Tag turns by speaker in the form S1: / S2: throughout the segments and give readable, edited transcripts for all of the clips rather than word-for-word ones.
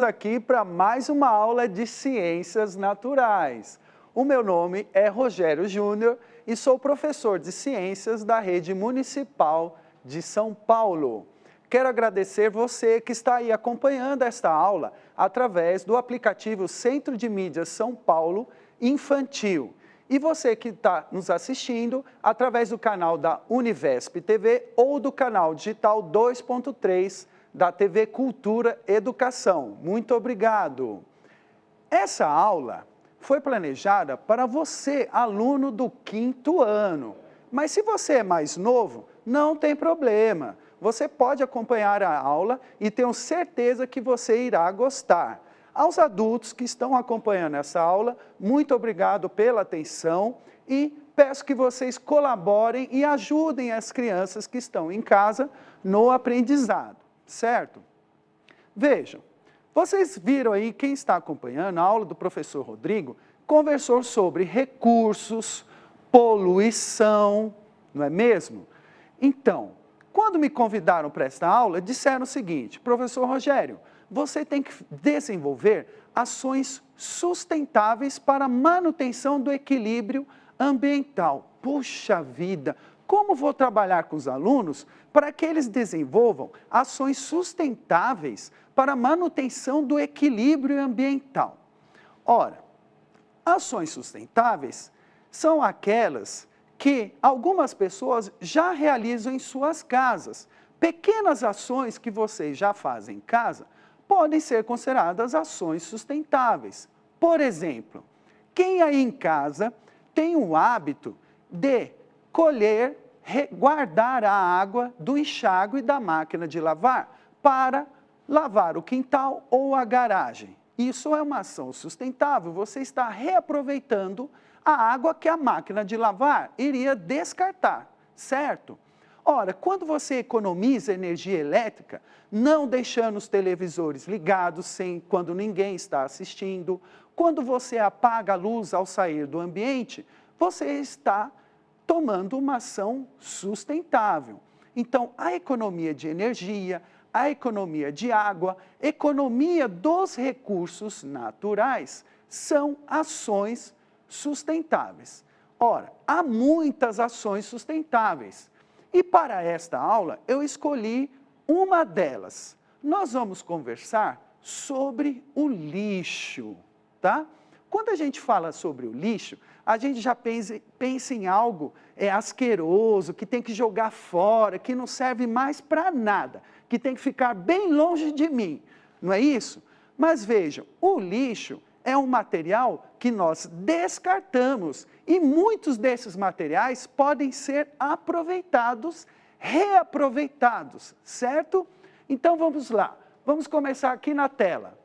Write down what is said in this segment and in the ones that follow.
S1: Aqui para mais uma aula de Ciências Naturais. O meu nome é Rogério Júnior e sou professor de Ciências da Rede Municipal de São Paulo. Quero agradecer você que está aí acompanhando esta aula através do aplicativo Centro de Mídias São Paulo Infantil. E você que está nos assistindo através do canal da Univesp TV ou do canal digital 2.3 da TV Cultura Educação. Muito obrigado. Essa aula foi planejada para você, aluno do 5º ano. Mas se você é mais novo, não tem problema. Você pode acompanhar a aula e tenho certeza que você irá gostar. Aos adultos que estão acompanhando essa aula, muito obrigado pela atenção e peço que vocês colaborem e ajudem as crianças que estão em casa no aprendizado. Certo? Vejam, vocês viram aí, quem está acompanhando a aula do professor Rodrigo, conversou sobre recursos, poluição, não é mesmo? Então, quando me convidaram para esta aula, disseram o seguinte: professor Rogério, você tem que desenvolver ações sustentáveis para a manutenção do equilíbrio ambiental. Puxa vida! Como vou trabalhar com os alunos para que eles desenvolvam ações sustentáveis para a manutenção do equilíbrio ambiental? Ora, ações sustentáveis são aquelas que algumas pessoas já realizam em suas casas. Pequenas ações que vocês já fazem em casa podem ser consideradas ações sustentáveis. Por exemplo, quem aí em casa tem o hábito de colher, guardar a água do enxágue da máquina de lavar para lavar o quintal ou a garagem. Isso é uma ação sustentável, você está reaproveitando a água que a máquina de lavar iria descartar, certo? Ora, quando você economiza energia elétrica, não deixando os televisores ligados quando ninguém está assistindo, quando você apaga a luz ao sair do ambiente, você está tomando uma ação sustentável. Então, a economia de energia, a economia de água, economia dos recursos naturais são ações sustentáveis. Ora, há muitas ações sustentáveis. E para esta aula, eu escolhi uma delas. Nós vamos conversar sobre o lixo, tá? Quando a gente fala sobre o lixo, a gente já pensa em algo asqueroso, que tem que jogar fora, que não serve mais para nada, que tem que ficar bem longe de mim, não é isso? Mas vejam, o lixo é um material que nós descartamos e muitos desses materiais podem ser aproveitados, reaproveitados, certo? Então vamos lá, vamos começar aqui na tela.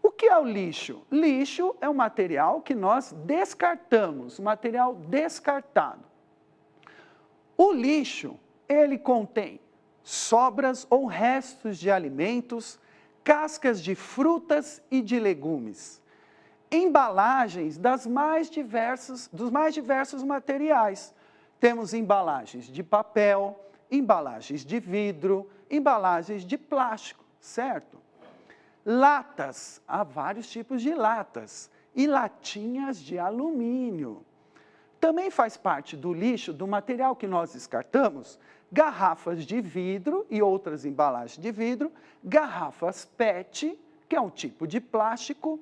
S1: O que é o lixo? Lixo é um material que nós descartamos, material descartado. O lixo, ele contém sobras ou restos de alimentos, cascas de frutas e de legumes, embalagens dos mais diversos materiais. Temos embalagens de papel, embalagens de vidro, embalagens de plástico, certo? Latas, há vários tipos de latas, e latinhas de alumínio. Também faz parte do lixo, do material que nós descartamos, garrafas de vidro e outras embalagens de vidro, garrafas PET, que é um tipo de plástico,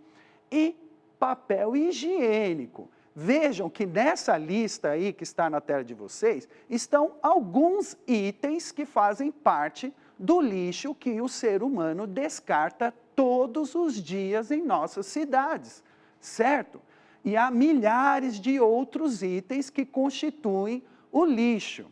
S1: e papel higiênico. Vejam que nessa lista aí que está na tela de vocês, estão alguns itens que fazem parte do lixo que o ser humano descarta todos os dias em nossas cidades, certo? E há milhares de outros itens que constituem o lixo.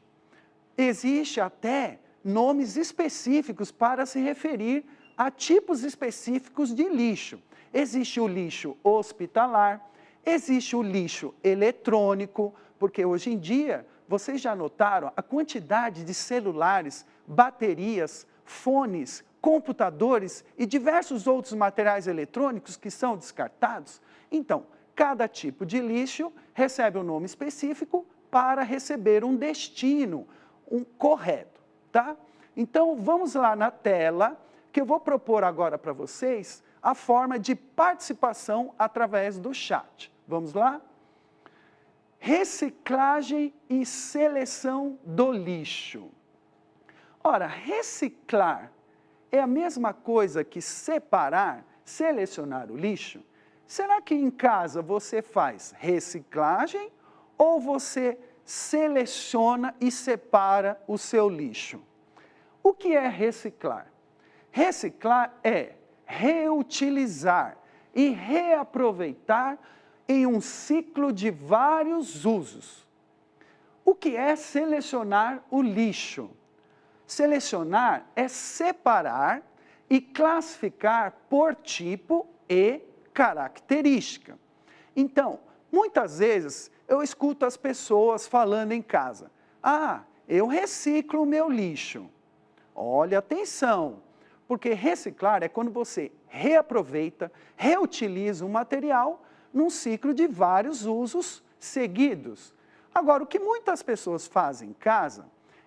S1: Existe até nomes específicos para se referir a tipos específicos de lixo. Existe o lixo hospitalar, existe o lixo eletrônico, porque hoje em dia, vocês já notaram a quantidade de celulares, baterias, fones, computadores e diversos outros materiais eletrônicos que são descartados? Então, cada tipo de lixo recebe um nome específico para receber um destino, correto, tá? Então, vamos lá na tela, que eu vou propor agora para vocês a forma de participação através do chat. Vamos lá? Reciclagem e seleção do lixo. Ora, reciclar é a mesma coisa que separar, selecionar o lixo? Será que em casa você faz reciclagem ou você seleciona e separa o seu lixo? O que é reciclar? Reciclar é reutilizar e reaproveitar em um ciclo de vários usos. O que é selecionar o lixo? Selecionar é separar e classificar por tipo e característica. Então, muitas vezes eu escuto as pessoas falando em casa: ah, eu reciclo o meu lixo. Olha, atenção, porque reciclar é quando você reaproveita, reutiliza um material num ciclo de vários usos seguidos. Agora, o que muitas pessoas fazem em casa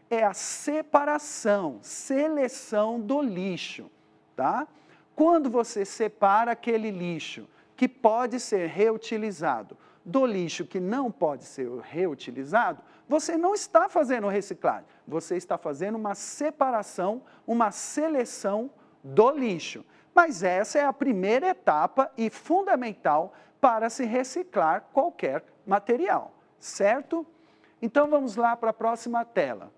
S1: é a separação, seleção do lixo, tá? Quando você separa aquele lixo que pode ser reutilizado do lixo que não pode ser reutilizado, você não está fazendo reciclagem, você está fazendo uma separação, uma seleção do lixo. Mas essa é a primeira etapa e fundamental para se reciclar qualquer material, certo? Então vamos lá para a próxima tela.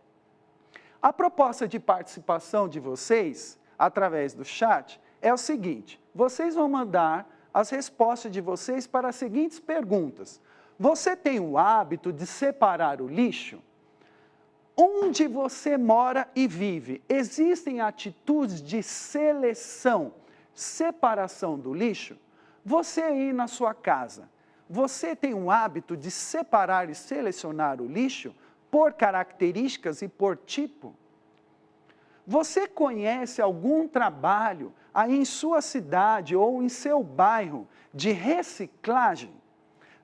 S1: A proposta de participação de vocês, através do chat, é o seguinte: vocês vão mandar as respostas de vocês para as seguintes perguntas. Você tem o hábito de separar o lixo? Onde você mora e vive, existem atitudes de seleção, separação do lixo? Você aí na sua casa, você tem um hábito de separar e selecionar o lixo por características e por tipo? Você conhece algum trabalho aí em sua cidade ou em seu bairro de reciclagem?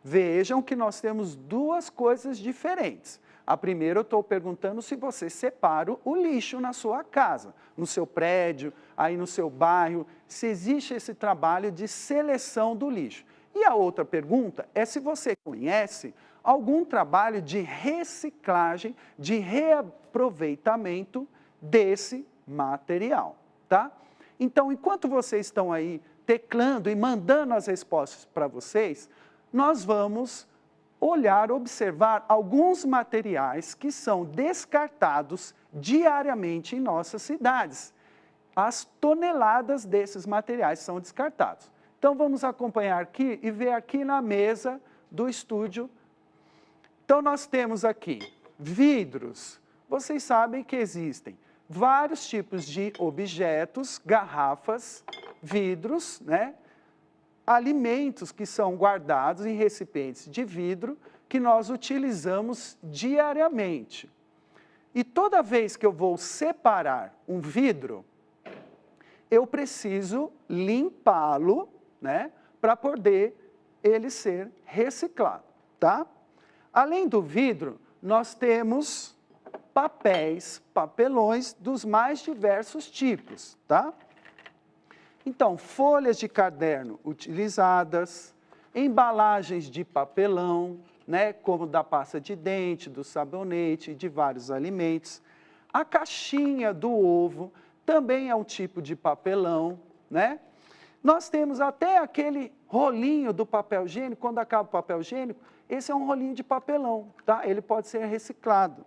S1: Vejam que nós temos duas coisas diferentes. A primeira, eu estou perguntando se você separa o lixo na sua casa, no seu prédio, aí no seu bairro, se existe esse trabalho de seleção do lixo. E a outra pergunta é se você conhece algum trabalho de reciclagem, de reaproveitamento desse material, tá? Então, enquanto vocês estão aí teclando e mandando as respostas para vocês, nós vamos olhar, observar alguns materiais que são descartados diariamente em nossas cidades. As toneladas desses materiais são descartados. Então, vamos acompanhar aqui e ver aqui na mesa do estúdio. Então, nós temos aqui vidros. Vocês sabem que existem vários tipos de objetos, garrafas, vidros, né? Alimentos que são guardados em recipientes de vidro que nós utilizamos diariamente. E toda vez que eu vou separar um vidro, eu preciso limpá-lo, né, para poder ele ser reciclado, tá? Além do vidro, nós temos papéis, papelões dos mais diversos tipos, tá? Então, folhas de caderno utilizadas, embalagens de papelão, né, como da pasta de dente, do sabonete, de vários alimentos. A caixinha do ovo também é um tipo de papelão, né? Nós temos até aquele rolinho do papel higiênico, quando acaba o papel higiênico, esse é um rolinho de papelão, tá? Ele pode ser reciclado.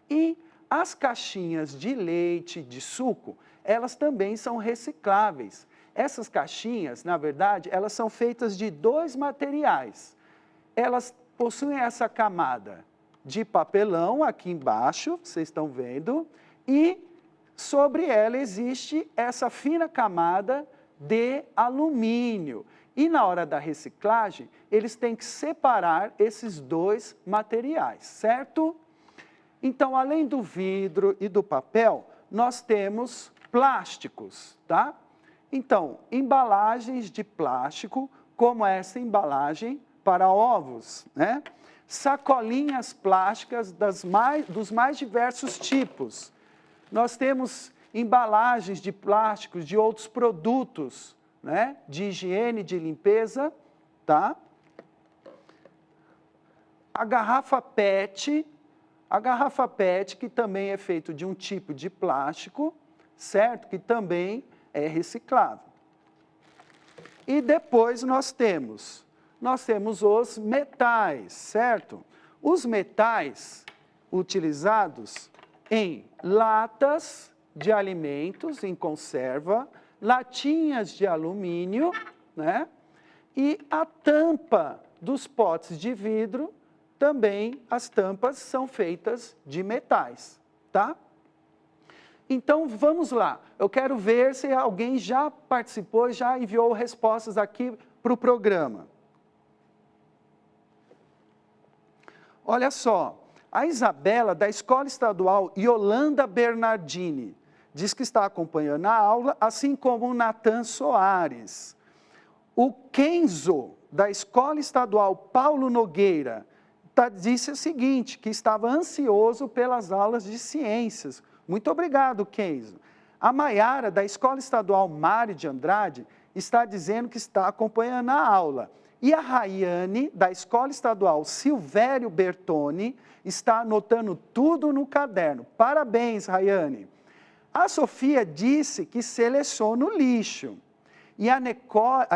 S1: E as caixinhas de leite, de suco, elas também são recicláveis. Essas caixinhas, na verdade, elas são feitas de dois materiais. Elas possuem essa camada de papelão aqui embaixo, vocês estão vendo, e sobre ela existe essa fina camada de alumínio. E na hora da reciclagem, eles têm que separar esses dois materiais, certo? Então, além do vidro e do papel, nós temos plásticos, tá? Então, embalagens de plástico, como essa embalagem para ovos, né? Sacolinhas plásticas dos mais diversos tipos. Nós temos embalagens de plásticos de outros produtos, né, de higiene, de limpeza, tá? A garrafa PET que também é feito de um tipo de plástico, certo? Que também é reciclável. E depois nós temos os metais, certo? Os metais utilizados em latas de alimentos em conserva, latinhas de alumínio, né? E a tampa dos potes de vidro, também as tampas são feitas de metais, tá? Então, vamos lá. Eu quero ver se alguém já participou, já enviou respostas aqui para o programa. Olha só, a Isabela, da Escola Estadual Yolanda Bernardini, diz que está acompanhando a aula, assim como o Natan Soares. O Kenzo, da Escola Estadual Paulo Nogueira, disse o seguinte, que estava ansioso pelas aulas de ciências. Muito obrigado, Kenzo. A Maiara, da Escola Estadual Mário de Andrade, está dizendo que está acompanhando a aula. E a Rayane, da Escola Estadual Silvério Bertoni, está anotando tudo no caderno. Parabéns, Rayane. A Sofia disse que seleciona o lixo. E a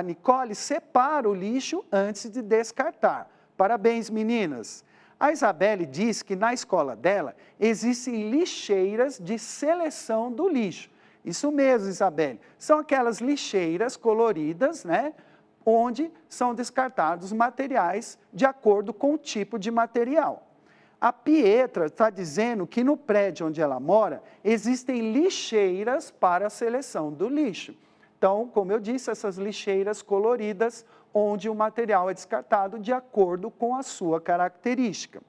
S1: Nicole separa o lixo antes de descartar. Parabéns, meninas. A Isabelle diz que na escola dela existem lixeiras de seleção do lixo. Isso mesmo, Isabelle. São aquelas lixeiras coloridas, né? Onde são descartados materiais de acordo com o tipo de material. A Pietra está dizendo que no prédio onde ela mora, existem lixeiras para a seleção do lixo. Então, como eu disse, essas lixeiras coloridas, onde o material é descartado de acordo com a sua característica.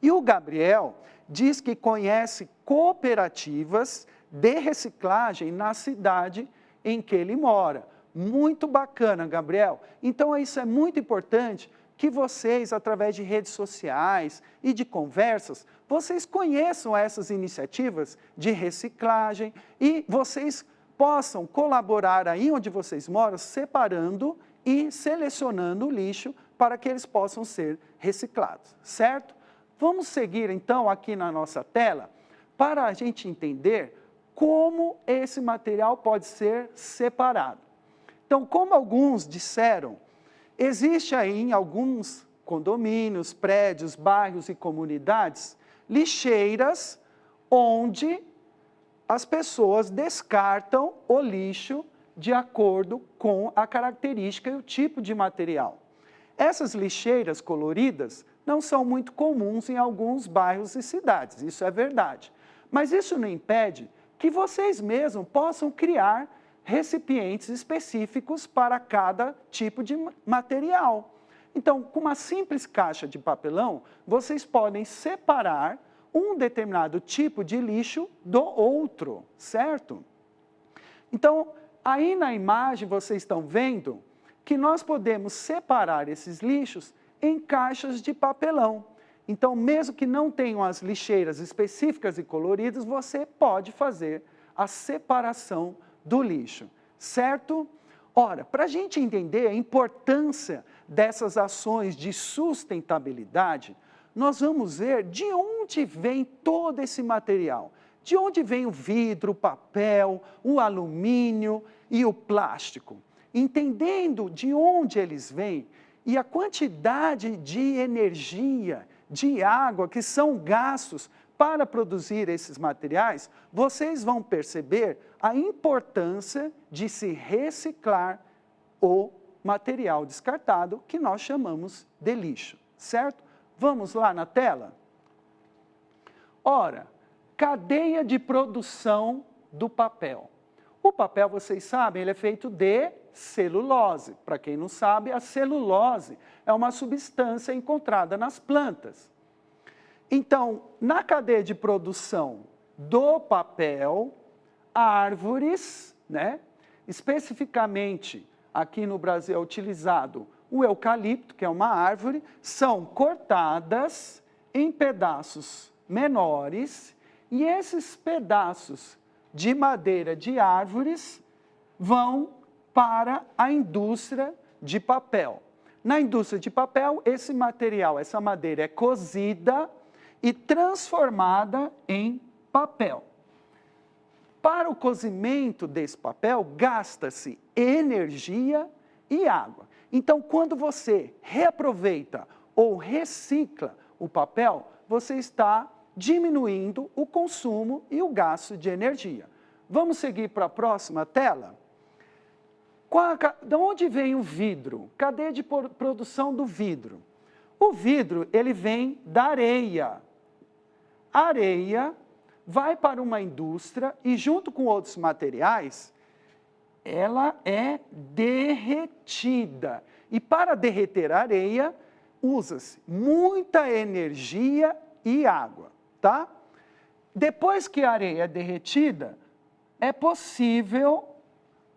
S1: E o Gabriel diz que conhece cooperativas de reciclagem na cidade em que ele mora. Muito bacana, Gabriel. Então, isso é muito importante que vocês, através de redes sociais e de conversas, vocês conheçam essas iniciativas de reciclagem e vocês possam colaborar aí onde vocês moram, separando e selecionando o lixo para que eles possam ser reciclados, certo? Vamos seguir, então, aqui na nossa tela, para a gente entender como esse material pode ser separado. Então, como alguns disseram, existe aí em alguns condomínios, prédios, bairros e comunidades, lixeiras onde as pessoas descartam o lixo de acordo com a característica e o tipo de material. Essas lixeiras coloridas não são muito comuns em alguns bairros e cidades, isso é verdade. Mas isso não impede que vocês mesmos possam criar recipientes específicos para cada tipo de material. Então, com uma simples caixa de papelão, vocês podem separar um determinado tipo de lixo do outro, certo? Então, aí na imagem vocês estão vendo que nós podemos separar esses lixos em caixas de papelão. Então, mesmo que não tenham as lixeiras específicas e coloridas, você pode fazer a separação do lixo, certo? Ora, para a gente entender a importância dessas ações de sustentabilidade, nós vamos ver de onde vem todo esse material. De onde vem o vidro, o papel, o alumínio e o plástico. Entendendo de onde eles vêm e a quantidade de energia, de água que são gastos para produzir esses materiais, vocês vão perceber a importância de se reciclar o material descartado, que nós chamamos de lixo, certo? Vamos lá na tela? Ora, cadeia de produção do papel. O papel, vocês sabem, ele é feito de celulose. Para quem não sabe, a celulose é uma substância encontrada nas plantas. Então, na cadeia de produção do papel, árvores, né? Especificamente aqui no Brasil é utilizado o eucalipto, que é uma árvore, são cortadas em pedaços menores e esses pedaços de madeira de árvores vão para a indústria de papel. Na indústria de papel, esse material, essa madeira é cozida e transformada em papel. Para o cozimento desse papel, gasta-se energia e água. Então, quando você reaproveita ou recicla o papel, você está diminuindo o consumo e o gasto de energia. Vamos seguir para a próxima tela? De onde vem o vidro? Cadeia de produção do vidro. O vidro, ele vem da areia. A areia vai para uma indústria e, junto com outros materiais, ela é derretida. E para derreter a areia, usa-se muita energia e água, tá? Depois que a areia é derretida, é possível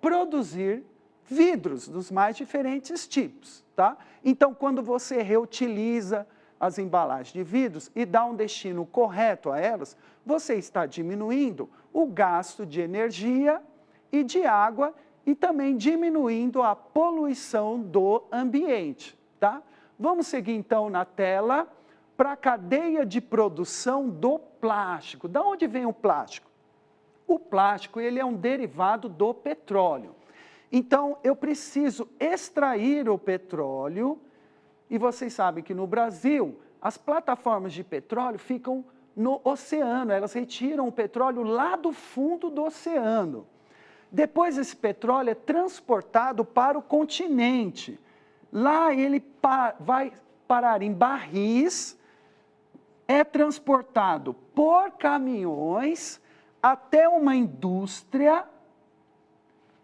S1: produzir vidros dos mais diferentes tipos, tá? Então, quando você reutiliza as embalagens de vidros e dá um destino correto a elas, você está diminuindo o gasto de energia e de água e também diminuindo a poluição do ambiente, tá? Vamos seguir então na tela para a cadeia de produção do plástico. Da onde vem o plástico? O plástico, ele é um derivado do petróleo. Então, eu preciso extrair o petróleo, e vocês sabem que no Brasil, as plataformas de petróleo ficam no oceano, elas retiram o petróleo lá do fundo do oceano. Depois, esse petróleo é transportado para o continente. Lá ele vai parar em barris, é transportado por caminhões até uma indústria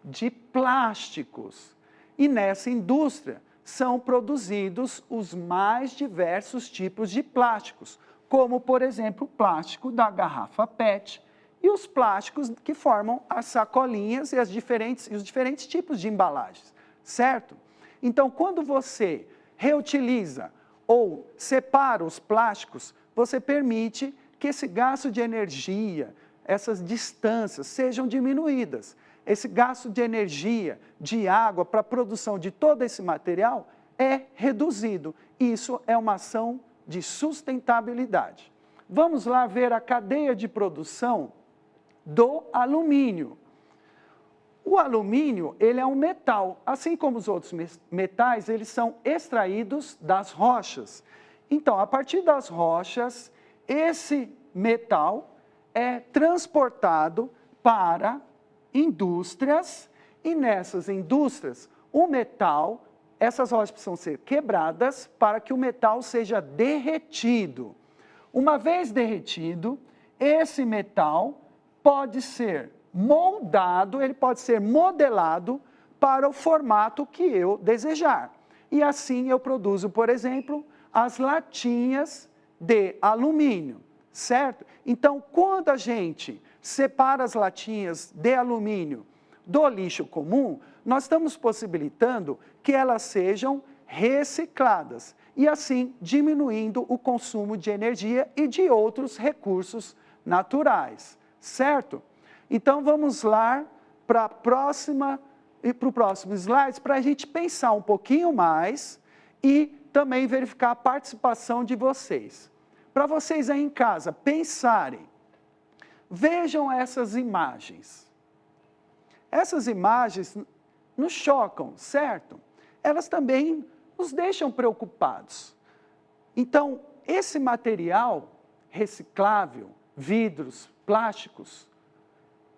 S1: de plásticos. E nessa indústria são produzidos os mais diversos tipos de plásticos, como, por exemplo, o plástico da garrafa PET e os plásticos que formam as sacolinhas e os diferentes tipos de embalagens, certo? Então, quando você reutiliza ou separa os plásticos, você permite que esse gasto de energia, essas distâncias sejam diminuídas. Esse gasto de energia, de água para a produção de todo esse material é reduzido. Isso é uma ação de sustentabilidade. Vamos lá ver a cadeia de produção do alumínio. O alumínio, ele é um metal. Assim como os outros metais, eles são extraídos das rochas. Então, a partir das rochas, esse metal é transportado para indústrias, e nessas indústrias, o metal, essas rochas precisam ser quebradas para que o metal seja derretido. Uma vez derretido, esse metal pode ser moldado, ele pode ser modelado para o formato que eu desejar. E assim eu produzo, por exemplo, as latinhas de alumínio, certo? Então, quando a gente separa as latinhas de alumínio do lixo comum, nós estamos possibilitando que elas sejam recicladas e assim diminuindo o consumo de energia e de outros recursos naturais, certo? Então vamos lá para o próximo slide para a gente pensar um pouquinho mais e também verificar a participação de vocês. Para vocês aí em casa pensarem, vejam essas imagens. Essas imagens nos chocam, certo? Elas também nos deixam preocupados. Então, esse material reciclável, vidros, plásticos,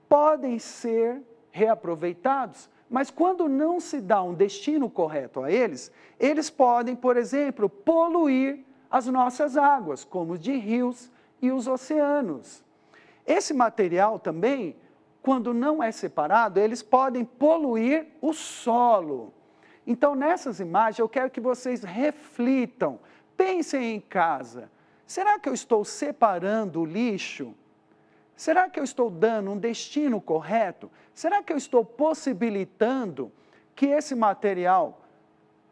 S1: podem ser reaproveitados, mas quando não se dá um destino correto a eles, eles podem, por exemplo, poluir as nossas águas, como os de rios e os oceanos. Esse material também, quando não é separado, eles podem poluir o solo. Então, nessas imagens, eu quero que vocês reflitam, pensem em casa. Será que eu estou separando o lixo? Será que eu estou dando um destino correto? Será que eu estou possibilitando que esse material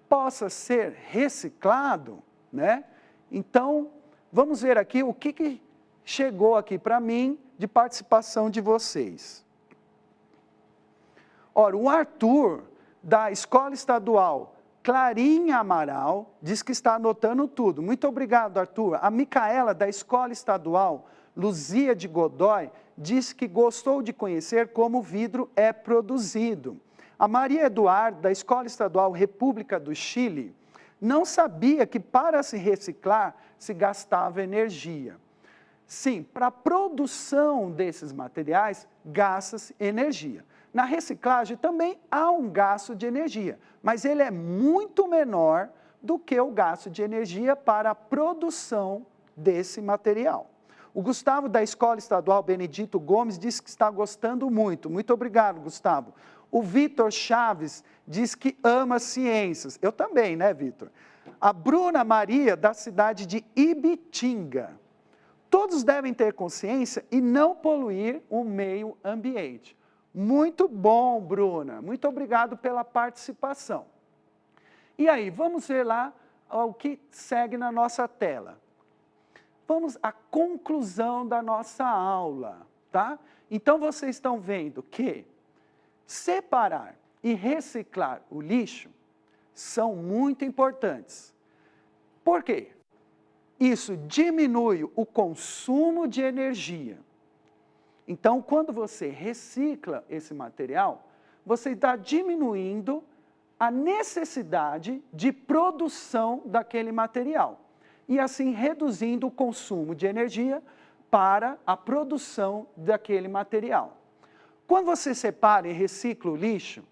S1: possa ser reciclado, né? Então, vamos ver aqui o que chegou aqui para mim de participação de vocês. Ora, o Arthur da Escola Estadual Clarinha Amaral, diz que está anotando tudo. Muito obrigado, Arthur. A Micaela, da Escola Estadual Luzia de Godoy, disse que gostou de conhecer como o vidro é produzido. A Maria Eduarda, da Escola Estadual República do Chile, não sabia que para se reciclar se gastava energia. Sim, para a produção desses materiais, gasta-se energia. Na reciclagem também há um gasto de energia, mas ele é muito menor do que o gasto de energia para a produção desse material. O Gustavo, da Escola Estadual Benedito Gomes, disse que está gostando muito. Muito obrigado, Gustavo. O Vitor Chaves diz que ama ciências. Eu também, né, Vitor? A Bruna Maria, da cidade de Ibitinga. Todos devem ter consciência e não poluir o meio ambiente. Muito bom, Bruna. Muito obrigado pela participação. E aí, vamos ver lá o que segue na nossa tela. Vamos à conclusão da nossa aula, tá? Então, vocês estão vendo que separar e reciclar o lixo são muito importantes. Por quê? Isso diminui o consumo de energia. Então, quando você recicla esse material, você está diminuindo a necessidade de produção daquele material. E assim reduzindo o consumo de energia para a produção daquele material. Quando você separa e recicla o lixo,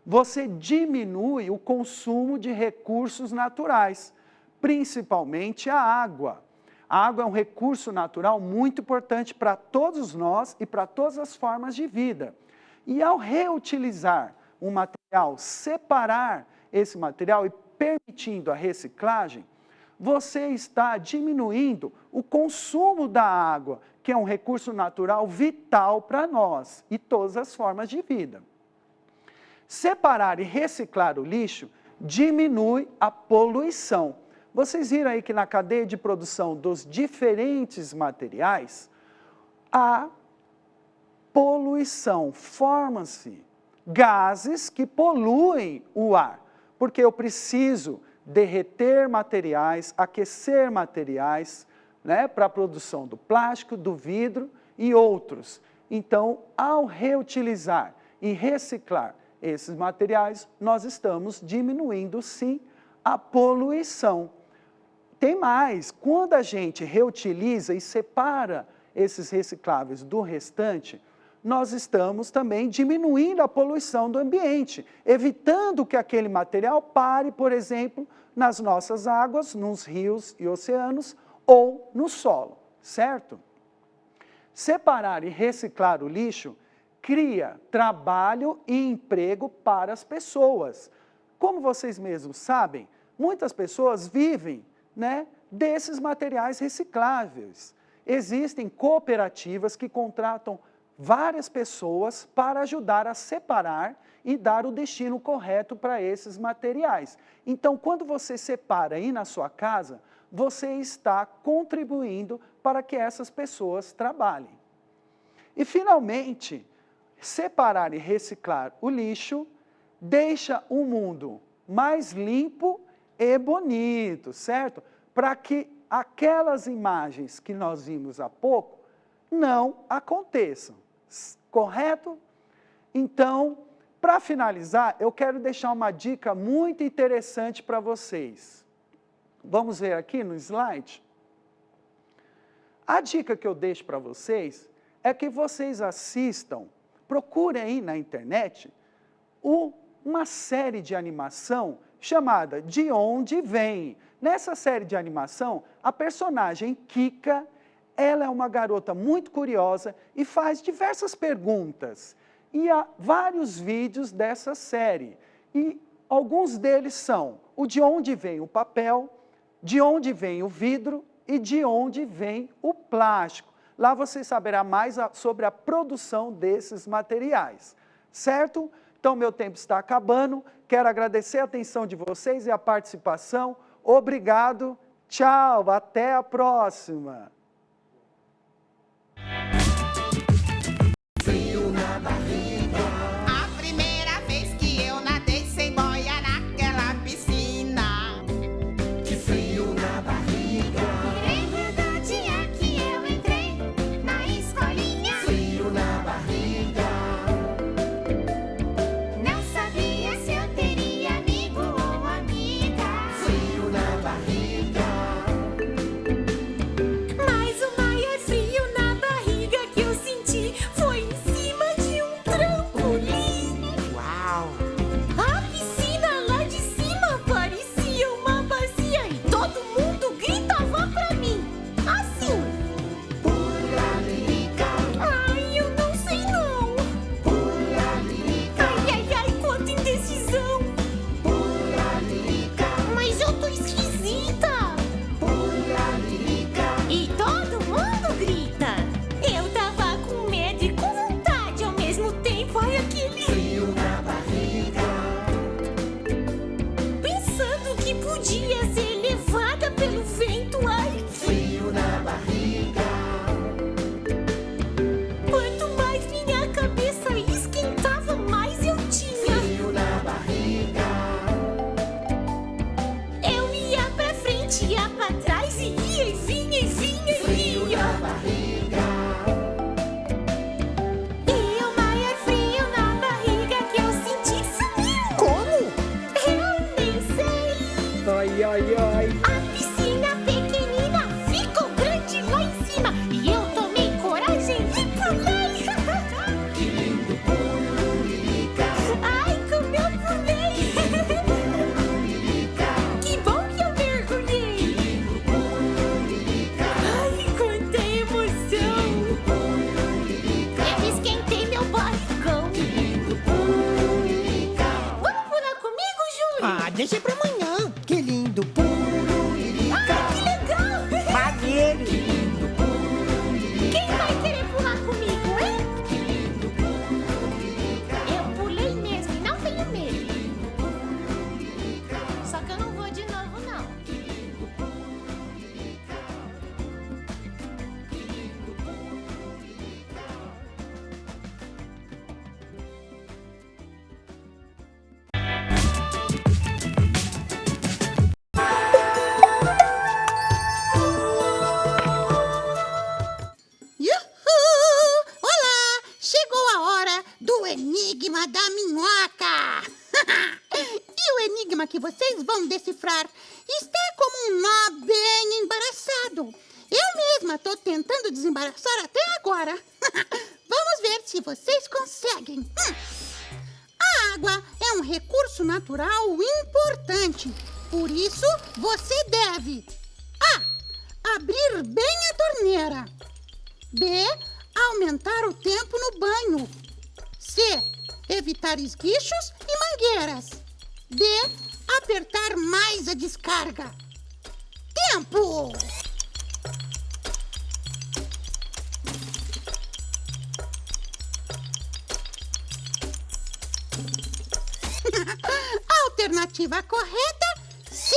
S1: você diminui o consumo de recursos naturais, principalmente a água. A água é um recurso natural muito importante para todos nós e para todas as formas de vida. E ao reutilizar um material, separar esse material e permitindo a reciclagem, você está diminuindo o consumo da água, que é um recurso natural vital para nós e todas as formas de vida. Separar e reciclar o lixo diminui a poluição. Vocês viram aí que na cadeia de produção dos diferentes materiais, há poluição, formam-se gases que poluem o ar, porque eu preciso derreter materiais, aquecer materiais, né, para a produção do plástico, do vidro e outros. Então, ao reutilizar e reciclar esses materiais, nós estamos diminuindo, sim, a poluição. Tem mais, quando a gente reutiliza e separa esses recicláveis do restante, nós estamos também diminuindo a poluição do ambiente, evitando que aquele material pare, por exemplo, nas nossas águas, nos rios e oceanos ou no solo, certo? Separar e reciclar o lixo cria trabalho e emprego para as pessoas. Como vocês mesmos sabem, muitas pessoas vivem, né, desses materiais recicláveis. Existem cooperativas que contratam várias pessoas para ajudar a separar e dar o destino correto para esses materiais. Então, quando você separa aí na sua casa, você está contribuindo para que essas pessoas trabalhem. E, finalmente, separar e reciclar o lixo deixa o mundo mais limpo e bonito, certo? Para que aquelas imagens que nós vimos há pouco não aconteçam, correto? Então, para finalizar, eu quero deixar uma dica muito interessante para vocês. Vamos ver aqui no slide? A dica que eu deixo para vocês é que vocês assistam, procurem aí na internet, uma série de animação chamada De Onde Vem. Nessa série de animação, a personagem Kika, ela é uma garota muito curiosa e faz diversas perguntas. E há vários vídeos dessa série. E alguns deles são o de onde vem o papel, de onde vem o vidro e de onde vem o plástico. Lá você saberá mais sobre a produção desses materiais, certo? Então, meu tempo está acabando. Quero agradecer a atenção de vocês e a participação. Obrigado. Tchau. Até a próxima.
S2: A primeira vez que eu nadei sem podia ser levada pelo vento, ai.
S3: Frio na barriga.
S2: Quanto mais minha cabeça esquentava, mais eu tinha.
S3: Frio na barriga.
S2: Eu ia pra frente, ia pra trás, e ia, e vinha, e vinha, e
S3: Frio
S2: vinha.
S3: na barriga.
S2: E o maior frio na barriga que eu senti sumiu.
S4: Como?
S2: Eu nem sei.
S4: Ai, ai, ai.
S2: A piscina pequenina ficou grande lá em cima. E eu tomei coragem e pulei.
S3: Que lindo pulo, lirica.
S2: Ai, como eu pulei.
S3: Pulo, lirica.
S2: Que bom que eu mergulhei.
S3: Lindo pulo, lirica.
S2: Ai, quanta emoção.
S3: Pulo, lirica.
S2: Eu esquentei meu barrigão.
S3: Lindo pulo, lirica.
S2: Vamos pular comigo, Júlio?
S4: Ah, deixa pra amanhã. Que lindo.
S3: Pulo, lirica.
S2: Ah, que legal.
S4: Maneiro.
S3: Lindo pulo, lirica.
S2: Quem vai querer pular comigo, hein?
S3: Lindo pulo, lirica.
S2: Eu pulei mesmo e não tenho medo. Só que eu não vou de novo, não.
S5: Yuhu! Olá! Chegou a hora do Enigma da Minhoca! E o enigma que vocês vão decifrar está como um nó bem embaraçado. Eu mesma estou tentando desembaraçar até agora. Vamos ver se vocês conseguem. A água é um recurso natural importante. Por isso, você deve A. Abrir bem a torneira. B. Aumentar o tempo no banho. C. Evitar esguichos e mangueiras. D. Apertar mais a descarga. Tempo! Alternativa correta, C.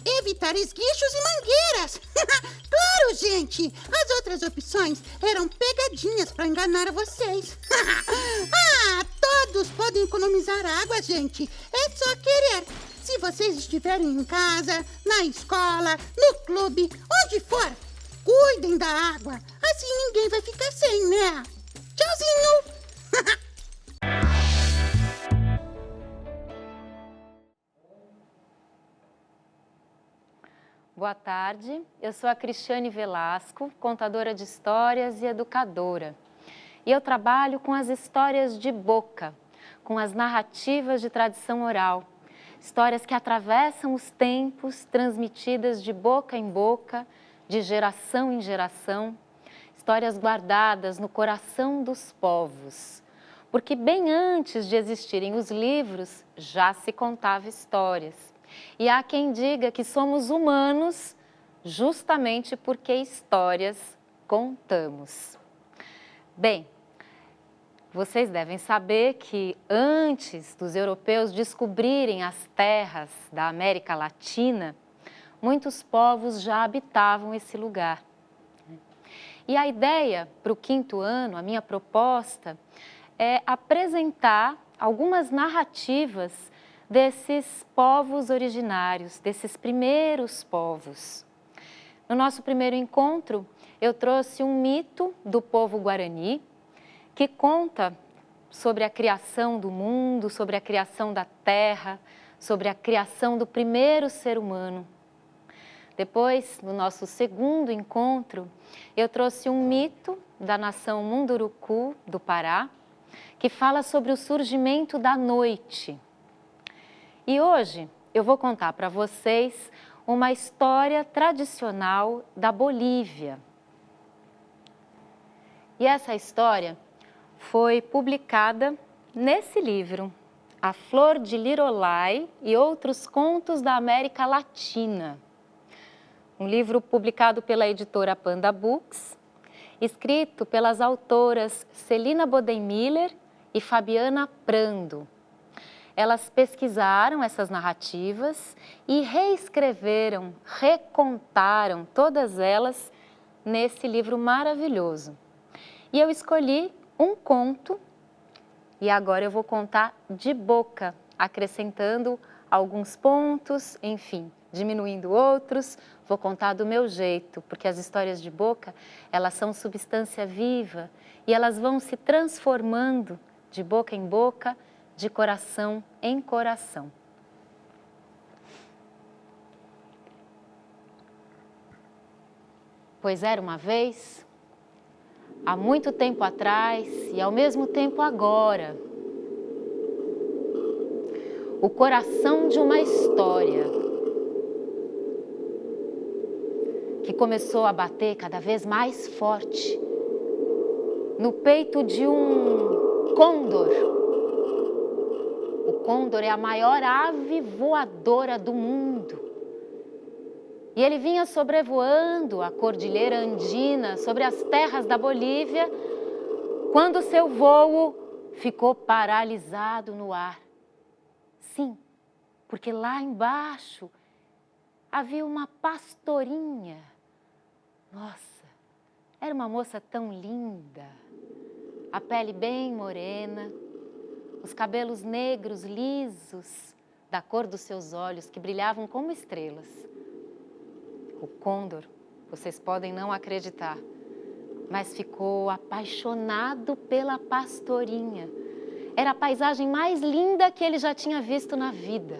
S5: Evitar esguichos e mangueiras. Claro, gente. As outras opções eram pegadinhas para enganar vocês. Todos podem economizar água, gente. É só querer. Se vocês estiverem em casa, na escola, no clube, onde for, cuidem da água. Assim ninguém vai ficar sem, né? Tchauzinho.
S6: Boa tarde, eu sou a Cristiane Velasco, contadora de histórias e educadora. E eu trabalho com as histórias de boca, com as narrativas de tradição oral. Histórias que atravessam os tempos, transmitidas de boca em boca, de geração em geração. Histórias guardadas no coração dos povos. Porque bem antes de existirem os livros, já se contava histórias. E há quem diga que somos humanos justamente porque histórias contamos. Bem, vocês devem saber que antes dos europeus descobrirem as terras da América Latina, muitos povos já habitavam esse lugar. E a ideia para o 5º ano, a minha proposta, é apresentar algumas narrativas desses povos originários, desses primeiros povos. No nosso primeiro encontro, eu trouxe um mito do povo Guarani, que conta sobre a criação do mundo, sobre a criação da terra, sobre a criação do primeiro ser humano. Depois, no nosso segundo encontro, eu trouxe um mito da nação Munduruku, do Pará, que fala sobre o surgimento da noite. E hoje eu vou contar para vocês uma história tradicional da Bolívia. E essa história foi publicada nesse livro, A Flor de Lirolai e Outros Contos da América Latina. Um livro publicado pela editora Panda Books, escrito pelas autoras Celina Bodenmiller e Fabiana Prando. elas pesquisaram essas narrativas e reescreveram, recontaram todas elas nesse livro maravilhoso. E eu escolhi um conto e agora eu vou contar de boca, acrescentando alguns pontos, enfim, diminuindo outros. Vou contar do meu jeito, porque as histórias de boca, elas são substância viva e elas vão se transformando de boca em boca, de coração em coração. Pois era uma vez, há muito tempo atrás e ao mesmo tempo agora, o coração de uma história que começou a bater cada vez mais forte no peito de um côndor. O côndor é a maior ave voadora do mundo. E ele vinha sobrevoando a Cordilheira Andina sobre as terras da Bolívia, quando seu voo ficou paralisado no ar. Sim, porque lá embaixo havia uma pastorinha. Nossa, era uma moça tão linda, a pele bem morena, os cabelos negros lisos, da cor dos seus olhos que brilhavam como estrelas. O côndor, vocês podem não acreditar, mas ficou apaixonado pela pastorinha. Era a paisagem mais linda que ele já tinha visto na vida.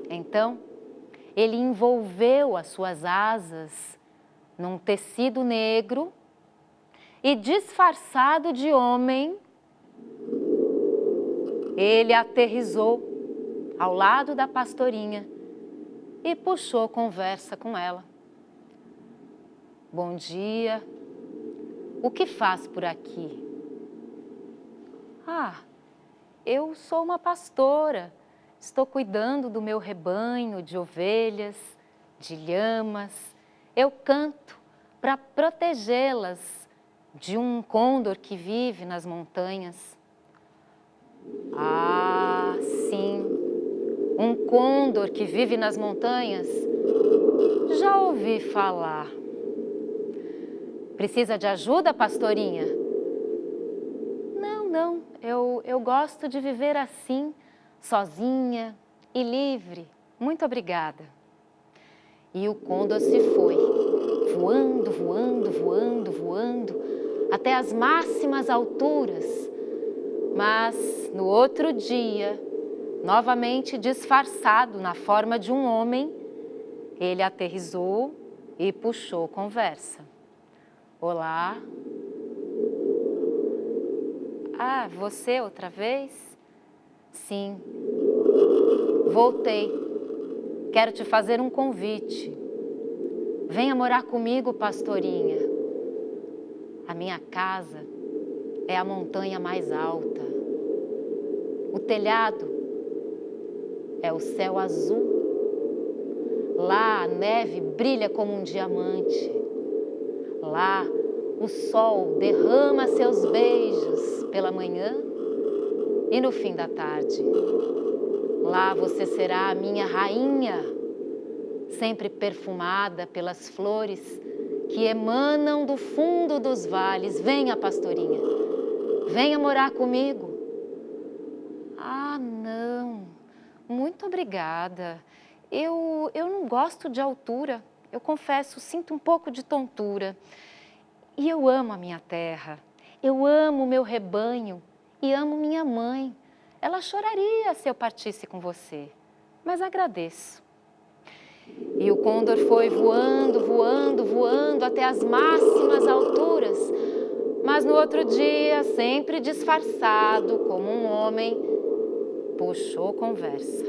S6: Então, ele envolveu as suas asas num tecido negro e, disfarçado de homem, ele aterrissou ao lado da pastorinha e puxou conversa com ela. Bom dia, o que faz por aqui? Ah, eu sou uma pastora, estou cuidando do meu rebanho de ovelhas, de lhamas. Eu canto para protegê-las de um côndor que vive nas montanhas. Ah, sim, um côndor que vive nas montanhas? Já ouvi falar. Precisa de ajuda, pastorinha? Não, eu gosto de viver assim, sozinha e livre. Muito obrigada. E o côndor se foi, voando, voando, voando, voando, até as máximas alturas. Mas no outro dia, novamente disfarçado na forma de um homem, ele aterrissou e puxou conversa. Olá. Ah, você outra vez? Sim. Voltei. Quero te fazer um convite. Venha morar comigo, pastorinha. A minha casa é a montanha mais alta. O telhado é o céu azul. Lá a neve brilha como um diamante. Lá o sol derrama seus beijos pela manhã e no fim da tarde. Lá você será a minha rainha, sempre perfumada pelas flores que emanam do fundo dos vales. Venha, pastorinha, venha morar comigo. Ah, não, muito obrigada. Eu não gosto de altura, eu confesso, sinto um pouco de tontura. E eu amo a minha terra, eu amo o meu rebanho e amo minha mãe. Ela choraria se eu partisse com você, mas agradeço. E o côndor foi voando, voando, voando até as máximas alturas. Mas no outro dia, sempre disfarçado como um homem, puxou conversa.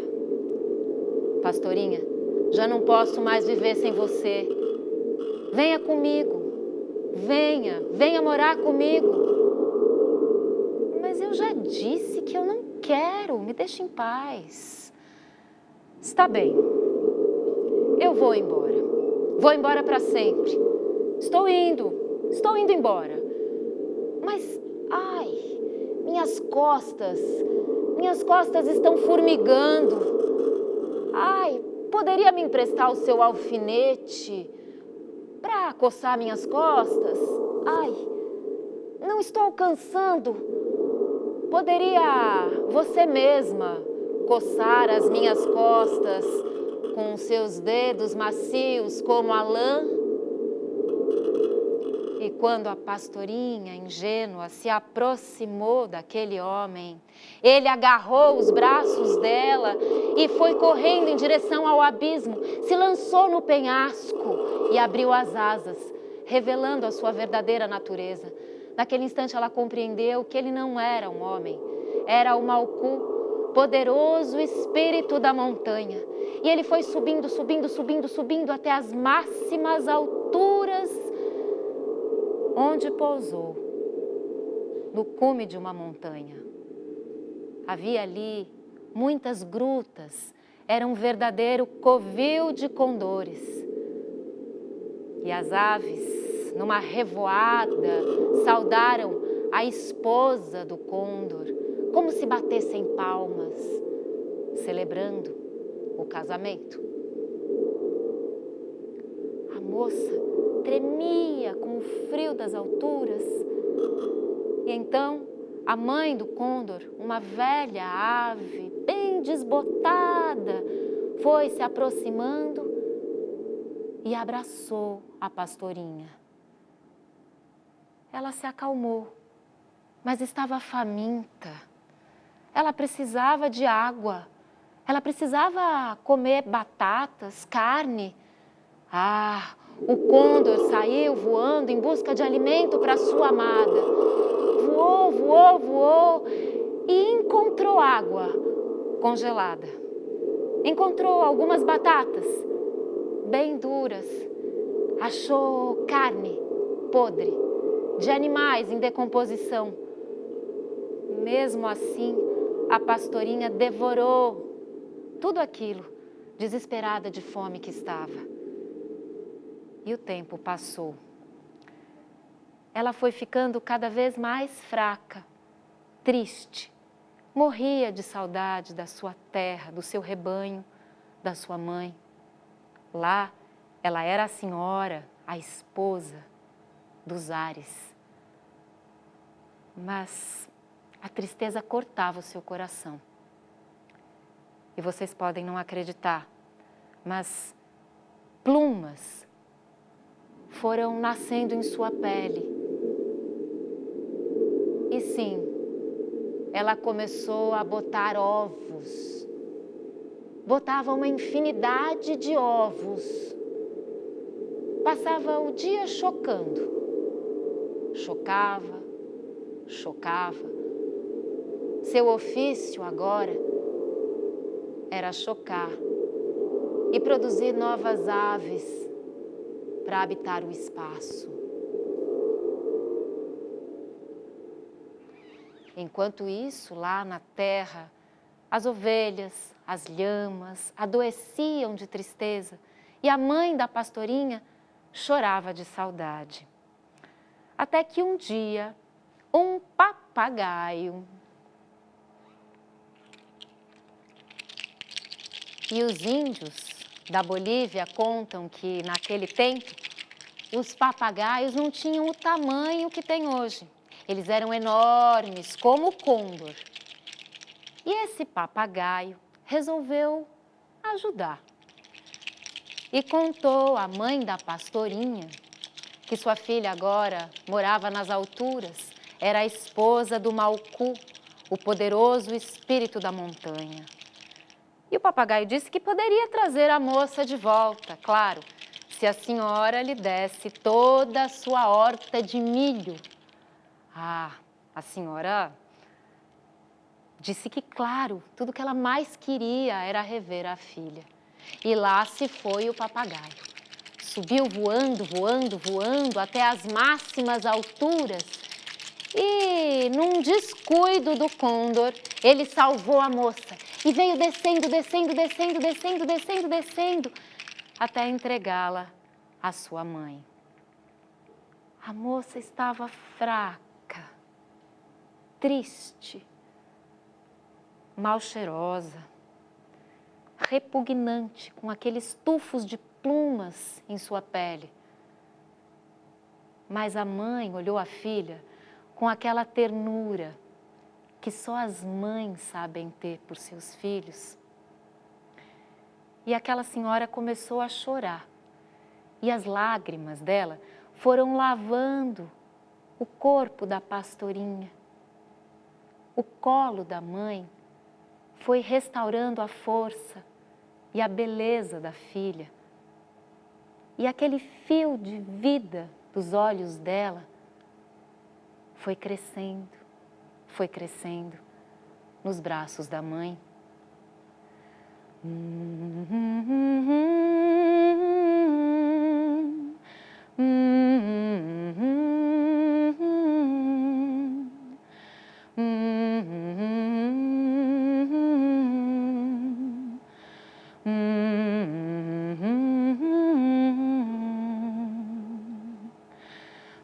S6: Pastorinha, já não posso mais viver sem você. Venha comigo. Venha morar comigo. Mas eu já disse que eu não quero, me deixe em paz. Está bem, eu vou embora para sempre. Estou indo embora. Mas, ai, minhas Minhas costas estão formigando. Ai, poderia me emprestar o seu alfinete para coçar minhas costas? Ai, não estou alcançando. Poderia você mesma coçar as minhas costas com os seus dedos macios como a lã? E quando a pastorinha ingênua se aproximou daquele homem, ele agarrou os braços dela e foi correndo em direção ao abismo, se lançou no penhasco e abriu as asas, revelando a sua verdadeira natureza. Naquele instante ela compreendeu que ele não era um homem, era o Malku, poderoso espírito da montanha. E ele foi subindo, subindo, subindo, subindo até as máximas alturas, onde pousou, no cume de uma montanha. Havia ali muitas grutas, era um verdadeiro covil de condores. E as aves, numa revoada, saudaram a esposa do côndor, como se batessem palmas, celebrando o casamento. A moça tremia com o frio das alturas. E então, a mãe do côndor, uma velha ave, bem desbotada, foi se aproximando e abraçou a pastorinha. Ela se acalmou, mas estava faminta. Ela precisava de água. Ela precisava comer batatas, carne. Ah, o côndor saiu voando em busca de alimento para sua amada. Voou, voou, voou e encontrou água congelada. Encontrou algumas batatas bem duras. Achou carne podre de animais em decomposição. Mesmo assim, a pastorinha devorou tudo aquilo, desesperada de fome que estava. E o tempo passou. Ela foi ficando cada vez mais fraca, triste. Morria de saudade da sua terra, do seu rebanho, da sua mãe. Lá, ela era a senhora, a esposa dos ares. Mas a tristeza cortava o seu coração. E vocês podem não acreditar, mas plumas foram nascendo em sua pele. E sim, ela começou a botar ovos. Botava uma infinidade de ovos. Passava o dia chocando. Chocava, chocava. Seu ofício agora era chocar e produzir novas aves para habitar o espaço. Enquanto isso, lá na terra, as ovelhas, as lhamas adoeciam de tristeza e a mãe da pastorinha chorava de saudade. Até que um dia, um papagaio, e os índios da Bolívia contam que, naquele tempo, os papagaios não tinham o tamanho que tem hoje. Eles eram enormes, como o côndor. E esse papagaio resolveu ajudar. E contou à mãe da pastorinha que sua filha agora morava nas alturas, era a esposa do Malku, o poderoso espírito da montanha. E o papagaio disse que poderia trazer a moça de volta, claro, se a senhora lhe desse toda a sua horta de milho. Ah, a senhora disse que, claro, tudo que ela mais queria era rever a filha. E lá se foi o papagaio. Subiu voando, voando, voando até as máximas alturas. E, num descuido do côndor, ele salvou a moça e veio descendo, descendo, descendo, descendo, descendo, descendo, até entregá-la à sua mãe. A moça estava fraca, triste. mal cheirosa, repugnante, com aqueles tufos de plumas em sua pele. Mas a mãe olhou a filha com aquela ternura que só as mães sabem ter por seus filhos. E aquela senhora começou a chorar. E as lágrimas dela foram lavando o corpo da pastorinha. O colo da mãe foi restaurando a força e a beleza da filha. E aquele fio de vida dos olhos dela foi crescendo nos braços da mãe.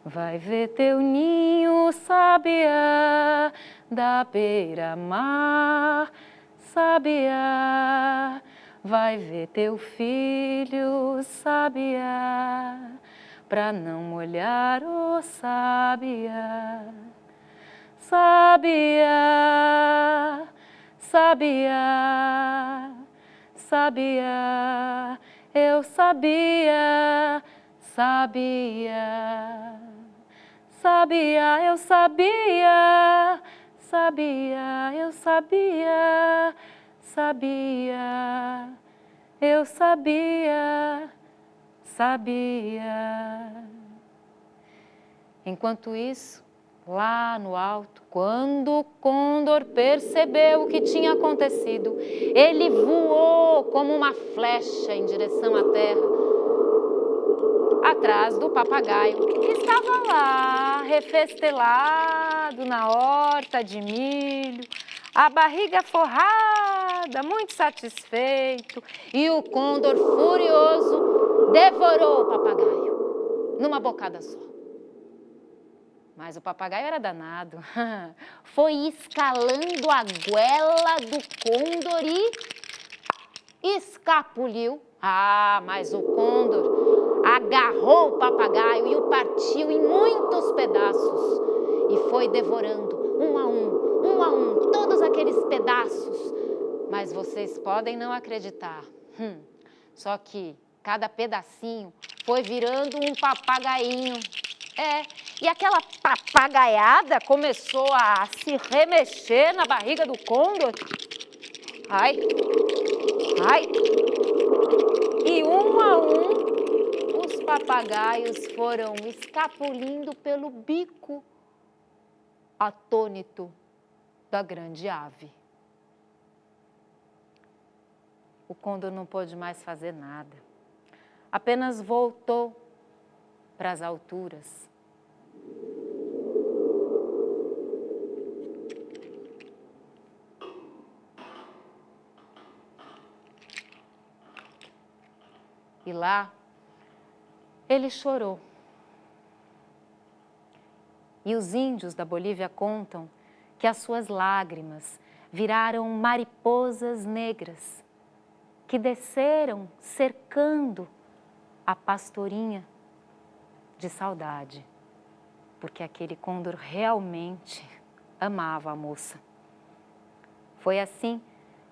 S6: Vai ver teu ninho, sabiá, da beira-mar, sabiá. Vai ver teu filho, sabiá, pra não molhar o sabiá. Sabiá, sabiá, sabiá, eu sabia, sabia. Sabia, eu sabia, sabia, eu sabia, sabia, eu sabia, sabia. Enquanto isso, lá no alto, quando o Condor percebeu o que tinha acontecido, ele voou como uma flecha em direção à terra, atrás do papagaio, que estava lá, refestelado na horta de milho, a barriga forrada, muito satisfeito, e o Condor furioso devorou o papagaio numa bocada só. Mas o papagaio era danado, foi escalando a goela do Condor e escapuliu. Ah, mas o Condor agarrou o papagaio e o partiu em muitos pedaços e foi devorando um a um, todos aqueles pedaços. Mas vocês podem não acreditar, só que cada pedacinho foi virando um papagainho. E aquela papagaiada começou a se remexer na barriga do Condor. Ai, ai, e um a um, os papagaios foram escapulindo pelo bico atônito da grande ave. O Condor não pôde mais fazer nada, apenas voltou para as alturas. E lá, ele chorou. E os índios da Bolívia contam que as suas lágrimas viraram mariposas negras que desceram cercando a pastorinha de saudade, porque aquele Condor realmente amava a moça. Foi assim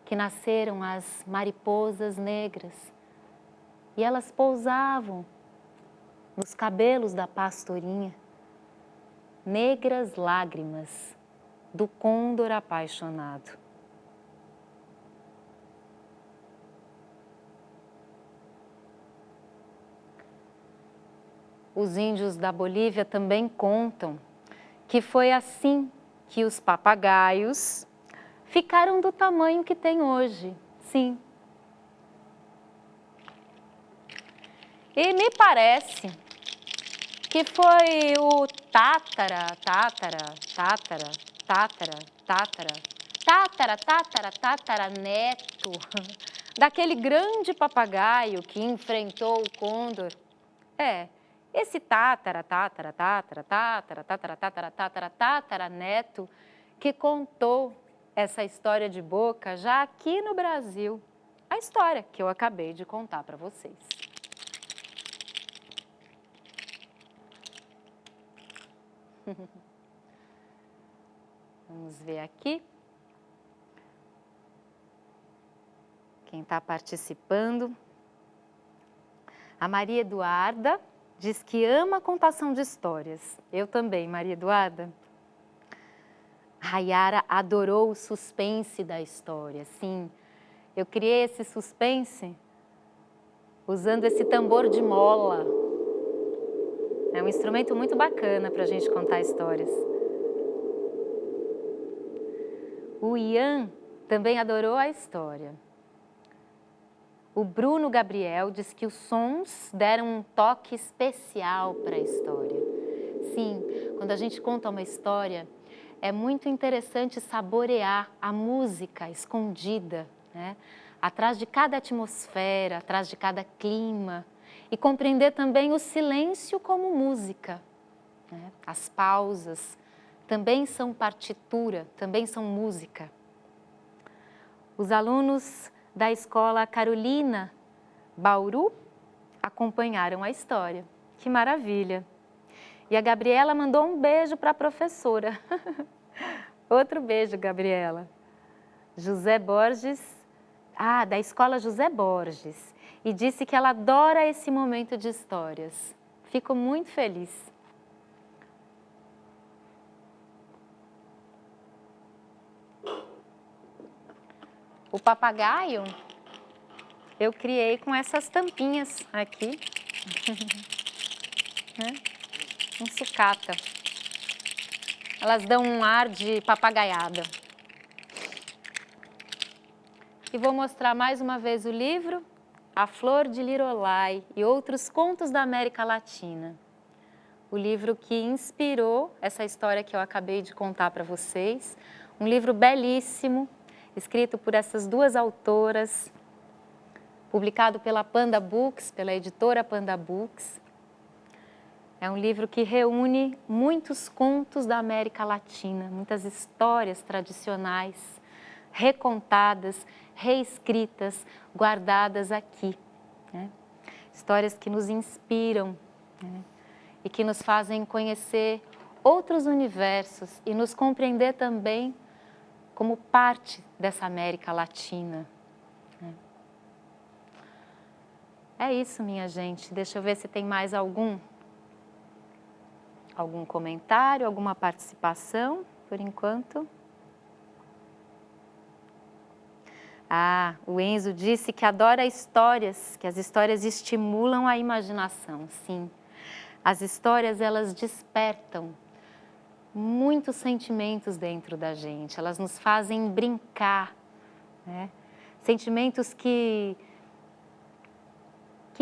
S6: que nasceram as mariposas negras, e elas pousavam nos cabelos da pastorinha, negras lágrimas do Condor apaixonado. Os índios da Bolívia também contam que foi assim que os papagaios ficaram do tamanho que tem hoje, sim. E me parece que foi o tataraneto daquele grande papagaio que enfrentou o Condor. Esse tataraneto que contou essa história de Boca já aqui no Brasil. A história que eu acabei de contar para vocês. Vamos ver aqui. Quem está participando. A Maria Eduarda diz que ama a contação de histórias. Eu também, Maria Eduarda. A Yara adorou o suspense da história. Sim, eu criei esse suspense usando esse tambor de mola. É um instrumento muito bacana para a gente contar histórias. O Ian também adorou a história. O Bruno Gabriel diz que os sons deram um toque especial para a história. Sim, quando a gente conta uma história, é muito interessante saborear a música escondida, né? Atrás de cada atmosfera, atrás de cada clima, e compreender também o silêncio como música, né? As pausas também são partitura, também são música. Os alunos da escola Carolina Bauru acompanharam a história. Que maravilha! E a Gabriela mandou um beijo para a professora. Outro beijo, Gabriela. José Borges, da escola José Borges, e disse que ela adora esse momento de histórias. Fico muito feliz. O papagaio eu criei com essas tampinhas aqui, né? Um sucata. Elas dão um ar de papagaiada. E vou mostrar mais uma vez o livro A Flor de Lirolai e Outros Contos da América Latina. O livro que inspirou essa história que eu acabei de contar para vocês. Um livro belíssimo, escrito por essas duas autoras, publicado pela Panda Books, pela editora Panda Books. É um livro que reúne muitos contos da América Latina, muitas histórias tradicionais, recontadas, reescritas, guardadas aqui, né? Histórias que nos inspiram, né? E que nos fazem conhecer outros universos e nos compreender também como parte dessa América Latina. É isso, minha gente. Deixa eu ver se tem mais algum comentário, alguma participação, por enquanto. O Enzo disse que adora histórias, que as histórias estimulam a imaginação. Sim, as histórias, elas despertam muitos sentimentos dentro da gente, elas nos fazem brincar, né? Sentimentos que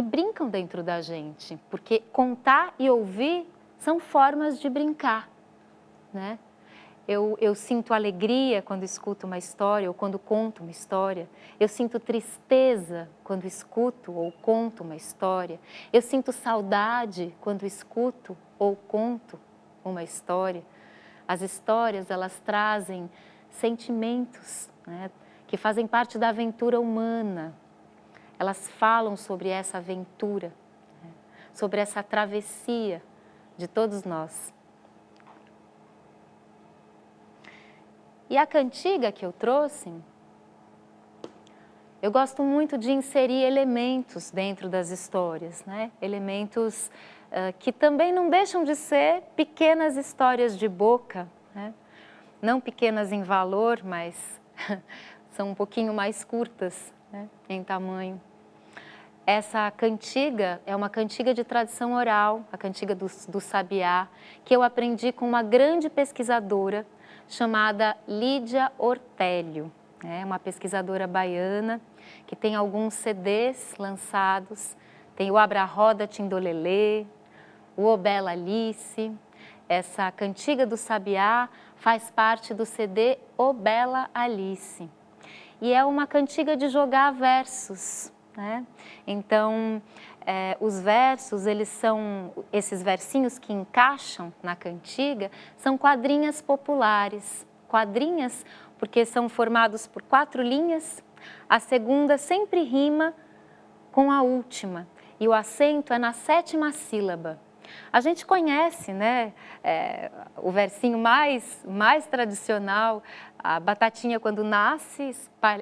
S6: brincam dentro da gente, porque contar e ouvir são formas de brincar, né? Eu sinto alegria quando escuto uma história ou quando conto uma história. Eu sinto tristeza quando escuto ou conto uma história. Eu sinto saudade quando escuto ou conto uma história. As histórias, elas trazem sentimentos, né, que fazem parte da aventura humana. Elas falam sobre essa aventura, né, sobre essa travessia de todos nós. E a cantiga que eu trouxe, eu gosto muito de inserir elementos dentro das histórias, né? Elementos que também não deixam de ser pequenas histórias de boca, né? Não pequenas em valor, mas são um pouquinho mais curtas, né, em tamanho. Essa cantiga é uma cantiga de tradição oral, a cantiga do Sabiá, que eu aprendi com uma grande pesquisadora chamada Lídia Ortélio. É uma pesquisadora baiana que tem alguns CDs lançados. Tem o Abra Roda Tindolelê, o Obela Alice. Essa cantiga do Sabiá faz parte do CD Obela Alice. E é uma cantiga de jogar versos, né? Então, os versos, eles são, esses versinhos que encaixam na cantiga, são quadrinhas populares, quadrinhas porque são formados por 4 linhas. A segunda sempre rima com a última e o acento é na 7ª sílaba. A gente conhece, né, o versinho mais tradicional, a batatinha quando nasce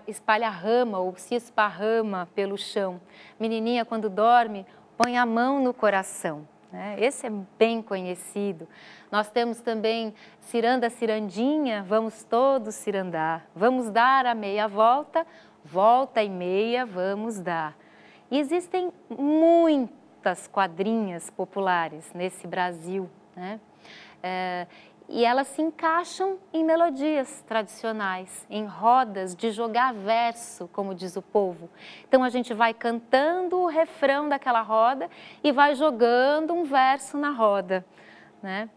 S6: espalha rama ou se esparrama pelo chão. Menininha quando dorme põe a mão no coração. Esse é bem conhecido. Nós temos também ciranda, cirandinha, vamos todos cirandar. Vamos dar a meia volta, volta e meia vamos dar. E existem muitas quadrinhas populares nesse Brasil, né? E elas se encaixam em melodias tradicionais, em rodas de jogar verso, como diz o povo. Então a gente vai cantando o refrão daquela roda e vai jogando um verso na roda, né?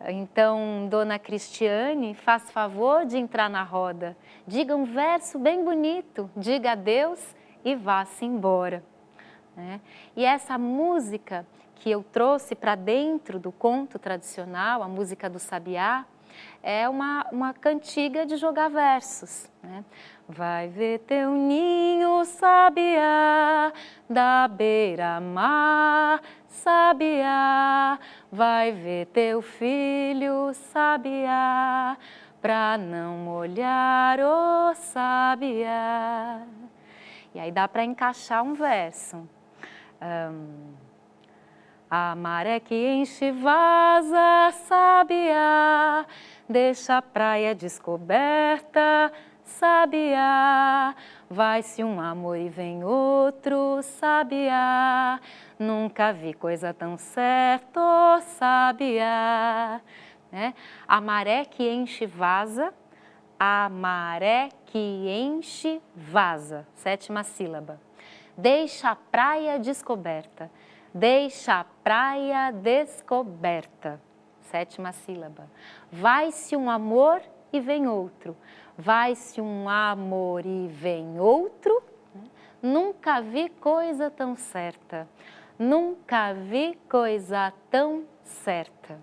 S6: Então, Dona Cristiane, faz favor de entrar na roda. Diga um verso bem bonito, diga adeus e vá-se embora. E essa música que eu trouxe para dentro do conto tradicional, a música do sabiá, é uma cantiga de jogar versos. Vai ver teu ninho, sabiá, da beira-mar, sabiá. Vai ver teu filho, sabiá, pra não molhar o sabiá. E aí dá para encaixar um verso. A maré que enche vaza, sabiá, deixa a praia descoberta, sabiá. Vai-se um amor e vem outro, sabiá. Nunca vi coisa tão certa, sabiá. A maré que enche vaza, a maré que enche vaza, 7ª sílaba. Deixa a praia descoberta. Deixa a praia descoberta, 7ª sílaba. Vai-se um amor e vem outro. Vai-se um amor e vem outro. Nunca vi coisa tão certa. Nunca vi coisa tão certa.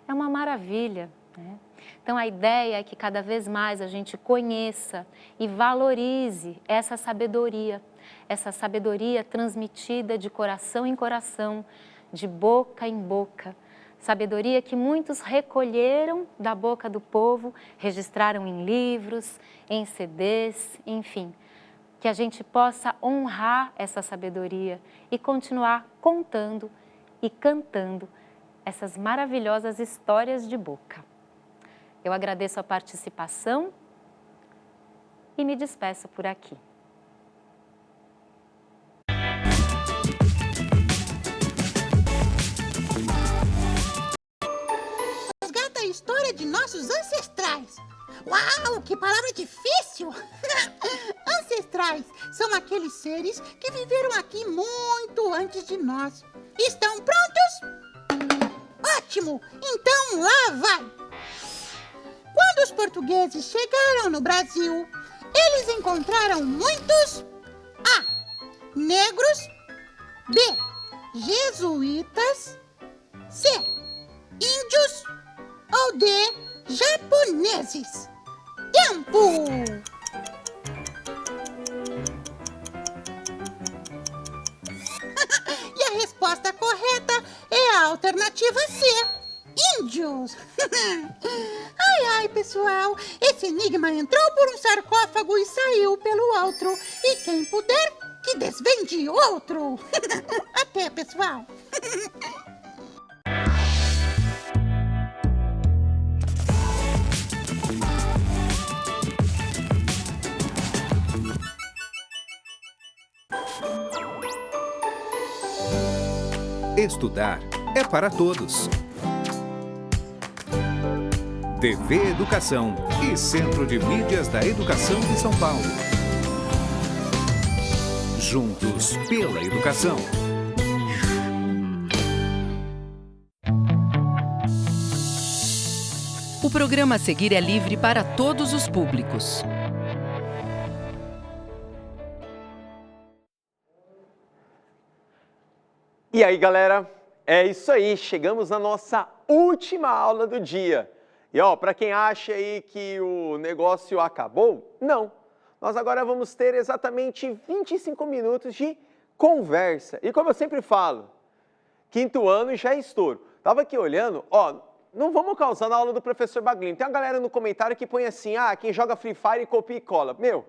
S6: É uma maravilha, né? Então a ideia é que cada vez mais a gente conheça e valorize essa sabedoria transmitida de coração em coração, de boca em boca. Sabedoria que muitos recolheram da boca do povo, registraram em livros, em CDs, enfim. Que a gente possa honrar essa sabedoria e continuar contando e cantando essas maravilhosas histórias de boca. Eu agradeço a participação e me despeço por aqui.
S5: Resgata a história de nossos ancestrais. Uau, que palavra difícil! Ancestrais são aqueles seres que viveram aqui muito antes de nós. Estão prontos? Ótimo! Então lá vai! Quando os portugueses chegaram no Brasil, eles encontraram muitos A. Negros, B. Jesuítas, C. Índios ou D. Japoneses. Tempo! E a resposta correta é a alternativa C. Índios! Ai, ai, pessoal, esse enigma entrou por um sarcófago e saiu pelo outro. E quem puder, que desvende outro. Até, pessoal.
S7: Estudar é para todos. TV Educação e Centro de Mídias da Educação de São Paulo. Juntos pela educação.
S8: O programa a seguir é livre para todos os públicos.
S9: E aí, galera? É isso aí, chegamos na nossa última aula do dia. E ó, para quem acha aí que o negócio acabou, não. Nós agora vamos ter exatamente 25 minutos de conversa. E como eu sempre falo, quinto ano já é estouro. Tava aqui olhando, ó, não vamos causar na aula do professor Baglino. Tem uma galera no comentário que põe assim, quem joga Free Fire copia e cola. Meu,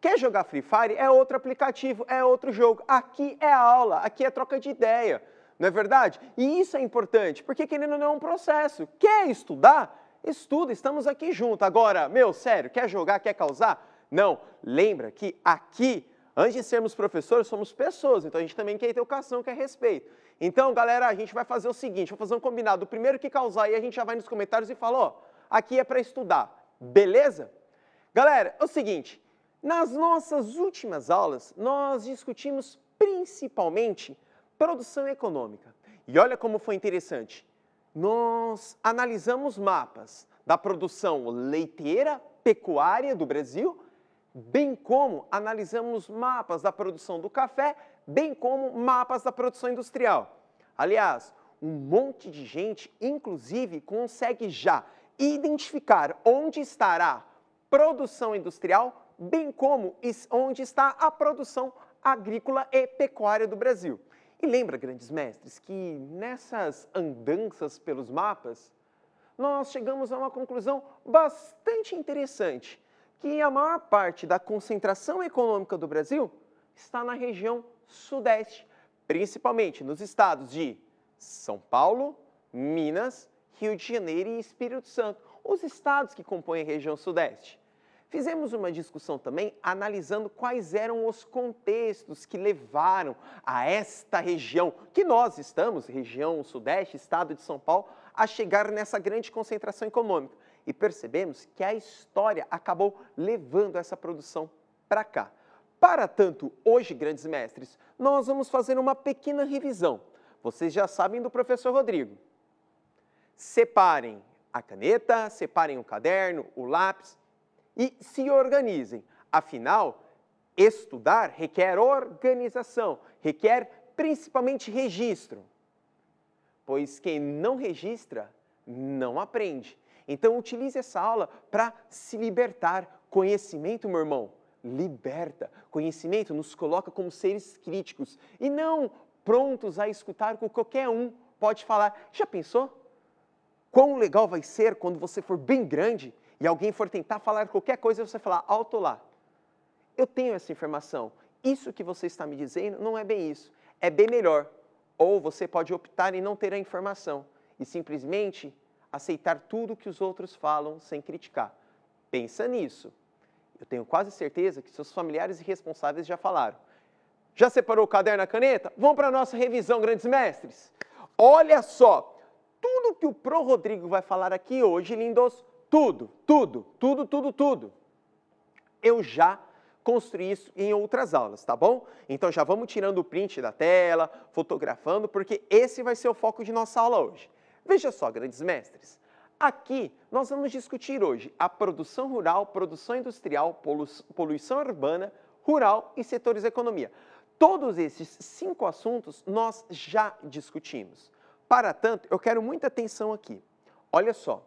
S9: quer jogar Free Fire é outro aplicativo, é outro jogo. Aqui é aula, aqui é troca de ideia, não é verdade? E isso é importante, porque querendo ou não é um processo. Quer estudar? Estuda, estamos aqui juntos. Agora, meu, sério, quer jogar, quer causar? Não, lembra que aqui, antes de sermos professores, somos pessoas, então a gente também quer educação, quer respeito. Então, galera, a gente vai fazer o seguinte, vou fazer um combinado. O primeiro que causar aí, a gente já vai nos comentários e fala, ó, aqui é para estudar, beleza? Galera, é o seguinte, nas nossas últimas aulas, nós discutimos principalmente produção econômica. E olha como foi interessante. Nós analisamos mapas da produção leiteira, pecuária do Brasil, bem como analisamos mapas da produção do café, bem como mapas da produção industrial. Aliás, um monte de gente, inclusive, consegue já identificar onde estará a produção industrial, bem como onde está a produção agrícola e pecuária do Brasil. E lembra, grandes mestres, que nessas andanças pelos mapas, nós chegamos a uma conclusão bastante interessante, que a maior parte da concentração econômica do Brasil está na região sudeste, principalmente nos estados de São Paulo, Minas, Rio de Janeiro e Espírito Santo, os estados que compõem a região sudeste. Fizemos uma discussão também analisando quais eram os contextos que levaram a esta região, que nós estamos, região sudeste, estado de São Paulo, a chegar nessa grande concentração econômica. E percebemos que a história acabou levando essa produção para cá. Para tanto, hoje, grandes mestres, nós vamos fazer uma pequena revisão. Vocês já sabem do professor Rodrigo. Separem a caneta, separem o caderno, o lápis e se organizem. Afinal, estudar requer organização, requer principalmente registro. Pois quem não registra, não aprende. Então, utilize essa aula para se libertar. Conhecimento, meu irmão, liberta. Conhecimento nos coloca como seres críticos e não prontos a escutar o que qualquer um pode falar. Já pensou? Quão legal vai ser quando você for bem grande e alguém for tentar falar qualquer coisa e você falar, alto lá. Eu tenho essa informação. Isso que você está me dizendo não é bem isso. É bem melhor. Ou você pode optar em não ter a informação e simplesmente aceitar tudo que os outros falam sem criticar. Pensa nisso. Eu tenho quase certeza que seus familiares e responsáveis já falaram. Já separou o caderno e a caneta? Vamos para a nossa revisão, grandes mestres. Olha só, tudo que o Pro Rodrigo vai falar aqui hoje, lindos, tudo. Eu já construí isso em outras aulas, tá bom? Então já vamos tirando o print da tela, fotografando, porque esse vai ser o foco de nossa aula hoje. Veja só, grandes mestres, aqui nós vamos discutir hoje a produção rural, produção industrial, poluição urbana, rural e setores da economia. Todos esses 5 assuntos nós já discutimos. Para tanto, eu quero muita atenção aqui. Olha só,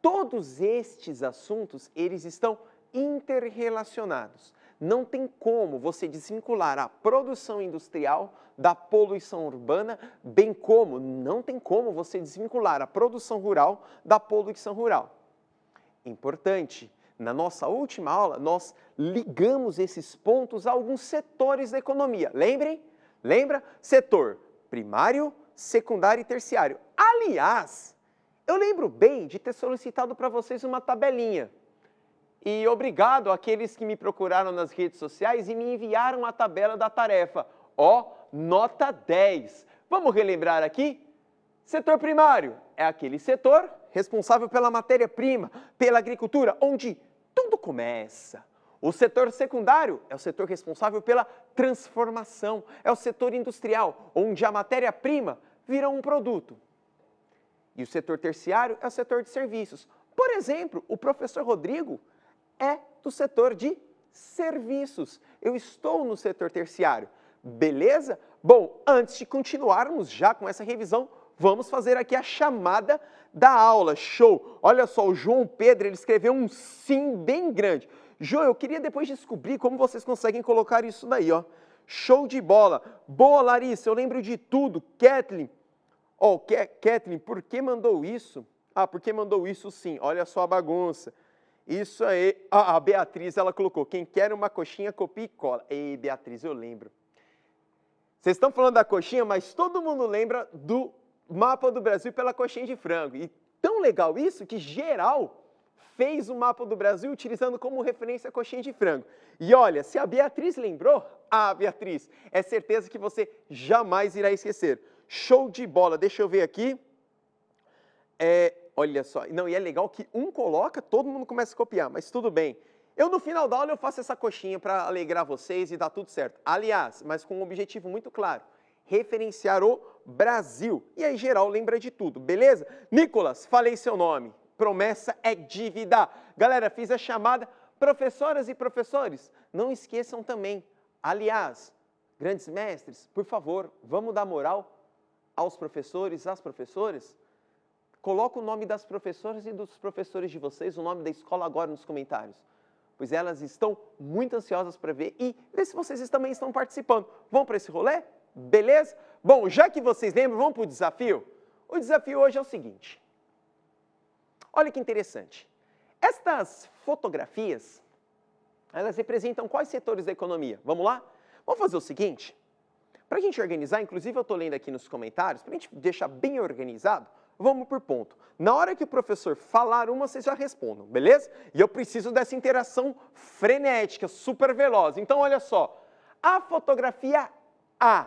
S9: todos estes assuntos, eles estão interrelacionados. Não tem como você desvincular a produção industrial da poluição urbana, bem como não tem como você desvincular a produção rural da poluição rural. Importante, na nossa última aula, nós ligamos esses pontos a alguns setores da economia. Lembrem? Lembra? Setor primário, secundário e terciário. Aliás, eu lembro bem de ter solicitado para vocês uma tabelinha. E obrigado àqueles que me procuraram nas redes sociais e me enviaram a tabela da tarefa. Ó, nota 10. Vamos relembrar aqui? Setor primário é aquele setor responsável pela matéria-prima, pela agricultura, onde tudo começa. O setor secundário é o setor responsável pela transformação, é o setor industrial, onde a matéria-prima vira um produto. E o setor terciário é o setor de serviços. Por exemplo, o professor Rodrigo é do setor de serviços. Eu estou no setor terciário. Beleza? Bom, antes de continuarmos já com essa revisão, vamos fazer aqui a chamada da aula. Show! Olha só, o João Pedro, ele escreveu um sim bem grande. João, eu queria depois descobrir como vocês conseguem colocar isso daí, ó. Show de bola! Boa, Larissa, eu lembro de tudo. Kathleen, ó, Kathleen, por que mandou isso? Ah, porque mandou isso sim, olha só a bagunça. Isso aí, a Beatriz, ela colocou, quem quer uma coxinha, copia e cola. Ei, Beatriz, eu lembro. Vocês estão falando da coxinha, mas todo mundo lembra do mapa do Brasil pela coxinha de frango. E tão legal isso que geral fez o mapa do Brasil utilizando como referência a coxinha de frango. E olha, se a Beatriz lembrou, Beatriz, é certeza que você jamais irá esquecer. Show de bola, deixa eu ver aqui. Olha só, não, e é legal que um coloca, todo mundo começa a copiar, mas tudo bem. Eu, no final da aula, eu faço essa coxinha para alegrar vocês e dar tudo certo. Aliás, mas com um objetivo muito claro, referenciar o Brasil. E aí, geral, lembra de tudo, beleza? Nicolas, falei seu nome. Promessa é dívida. Galera, fiz a chamada. Professoras e professores, não esqueçam também. Aliás, grandes mestres, por favor, vamos dar moral aos professores, às professoras? Coloca o nome das professoras e dos professores de vocês, o nome da escola agora nos comentários, pois elas estão muito ansiosas para ver e ver se vocês também estão participando. Vamos para esse rolê? Beleza? Bom, já que vocês lembram, vamos para o desafio? O desafio hoje é o seguinte. Olha que interessante. Estas fotografias, elas representam quais setores da economia? Vamos lá? Vamos fazer o seguinte. Para a gente organizar, inclusive eu estou lendo aqui nos comentários, para a gente deixar bem organizado, vamos por ponto. Na hora que o professor falar uma, vocês já respondam, beleza? E eu preciso dessa interação frenética, super veloz. Então, olha só. A fotografia A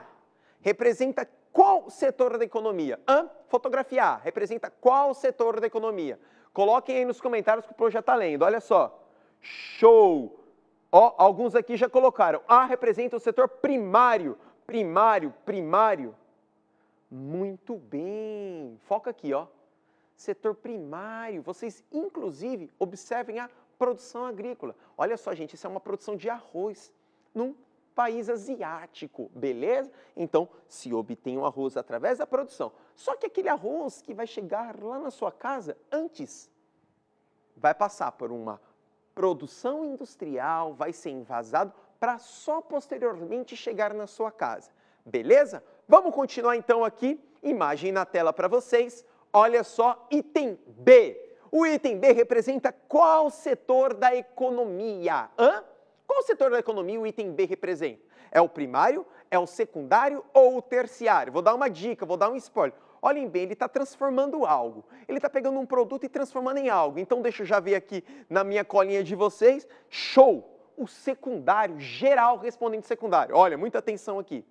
S9: representa qual setor da economia? Fotografia A representa qual setor da economia? Coloquem aí nos comentários que o Pro já está lendo. Olha só. Show! Ó, alguns aqui já colocaram. A representa o setor primário. Primário. Muito bem. Foca aqui, ó. Setor primário. Vocês, inclusive, observem a produção agrícola. Olha só, gente, isso é uma produção de arroz num país asiático, beleza? Então, se obtém o arroz através da produção. Só que aquele arroz que vai chegar lá na sua casa antes vai passar por uma produção industrial, vai ser envasado para só posteriormente chegar na sua casa. Beleza? Vamos continuar então aqui, imagem na tela para vocês. Olha só, item B. O item B representa qual setor da economia? Qual setor da economia o item B representa? É o primário, é o secundário ou o terciário? Vou dar uma dica, vou dar um spoiler. Olhem bem, ele está transformando algo. Ele está pegando um produto e transformando em algo. Então, deixa eu já ver aqui na minha colinha de vocês. Show! O secundário, geral respondendo secundário. Olha, muita atenção aqui.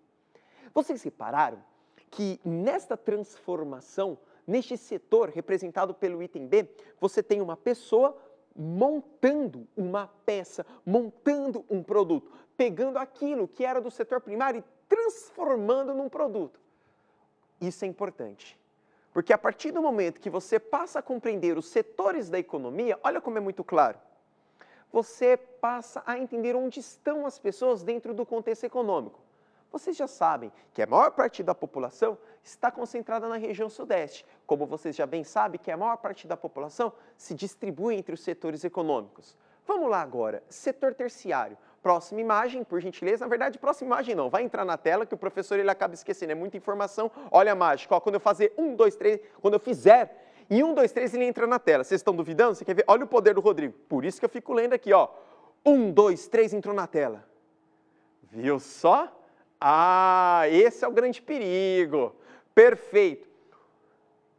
S9: Vocês repararam que nesta transformação, neste setor representado pelo item B, você tem uma pessoa montando uma peça, montando um produto, pegando aquilo que era do setor primário e transformando num produto. Isso é importante, porque a partir do momento que você passa a compreender os setores da economia, olha como é muito claro, você passa a entender onde estão as pessoas dentro do contexto econômico. Vocês já sabem que a maior parte da população está concentrada na região sudeste, como vocês já bem sabem que a maior parte da população se distribui entre os setores econômicos. Vamos lá agora, setor terciário. Próxima imagem, por gentileza. Na verdade, próxima imagem não, vai entrar na tela que o professor ele acaba esquecendo, é muita informação. Olha a mágica, ó, quando eu fazer 1, 2, 3, quando eu fizer, em 1, 2, 3 ele entra na tela. Vocês estão duvidando? Você quer ver? Olha o poder do Rodrigo. Por isso que eu fico lendo aqui, ó. 1, 2, 3 entrou na tela. Viu só? Esse é o grande perigo. Perfeito.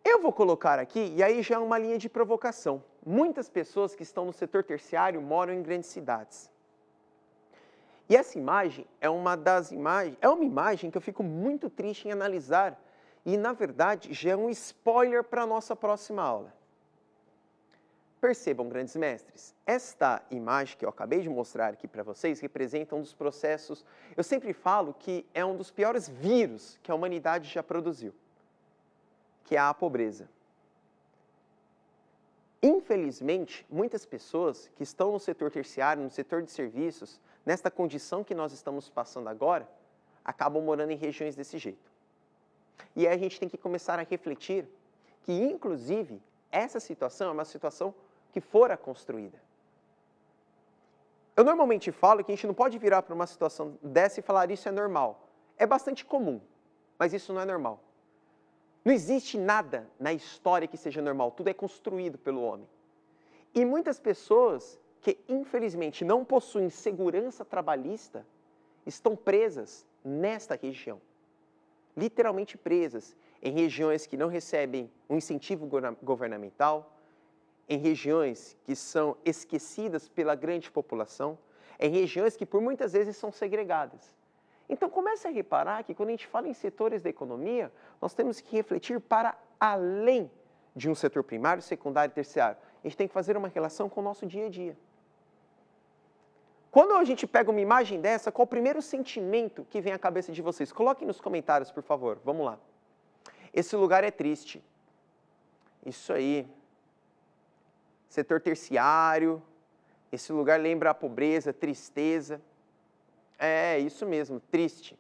S9: Eu vou colocar aqui, e aí já é uma linha de provocação. Muitas pessoas que estão no setor terciário moram em grandes cidades. E essa imagem é uma imagem que eu fico muito triste em analisar. E, na verdade, já é um spoiler para a nossa próxima aula. Percebam, grandes mestres, esta imagem que eu acabei de mostrar aqui para vocês representa um dos processos, eu sempre falo que é um dos piores vírus que a humanidade já produziu, que é a pobreza. Infelizmente, muitas pessoas que estão no setor terciário, no setor de serviços, nesta condição que nós estamos passando agora, acabam morando em regiões desse jeito. E aí a gente tem que começar a refletir que, inclusive, essa situação é uma situação que fora construída. Eu normalmente falo que a gente não pode virar para uma situação dessa e falar isso é normal. É bastante comum, mas isso não é normal. Não existe nada na história que seja normal, tudo é construído pelo homem. E muitas pessoas que, infelizmente, não possuem segurança trabalhista estão presas nesta região. Literalmente presas em regiões que não recebem um incentivo governamental, em regiões que são esquecidas pela grande população, em regiões que por muitas vezes são segregadas. Então comece a reparar que quando a gente fala em setores da economia, nós temos que refletir para além de um setor primário, secundário e terciário. A gente tem que fazer uma relação com o nosso dia a dia. Quando a gente pega uma imagem dessa, qual o primeiro sentimento que vem à cabeça de vocês? Coloquem nos comentários, por favor. Vamos lá. Esse lugar é triste. Isso aí. Setor terciário. Esse lugar lembra a pobreza, tristeza. É, isso mesmo, triste.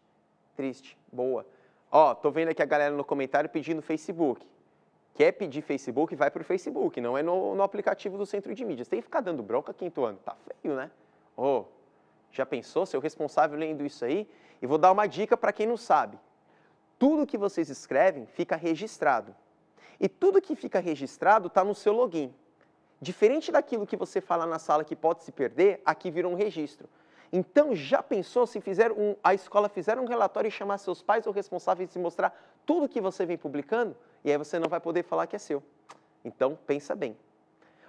S9: Triste, boa. Ó, tô vendo aqui a galera no comentário pedindo Facebook. Quer pedir Facebook, vai pro Facebook, não é no aplicativo do Centro de Mídias. Tem que ficar dando bronca quinto ano, tá feio, né? Ô, já pensou, seu responsável lendo isso aí? E vou dar uma dica para quem não sabe. Tudo que vocês escrevem fica registrado. E tudo que fica registrado está no seu login. Diferente daquilo que você fala na sala que pode se perder, aqui virou um registro. Então, já pensou se a escola fizer um relatório e chamar seus pais ou responsáveis e mostrar tudo que você vem publicando? E aí você não vai poder falar que é seu. Então, pensa bem.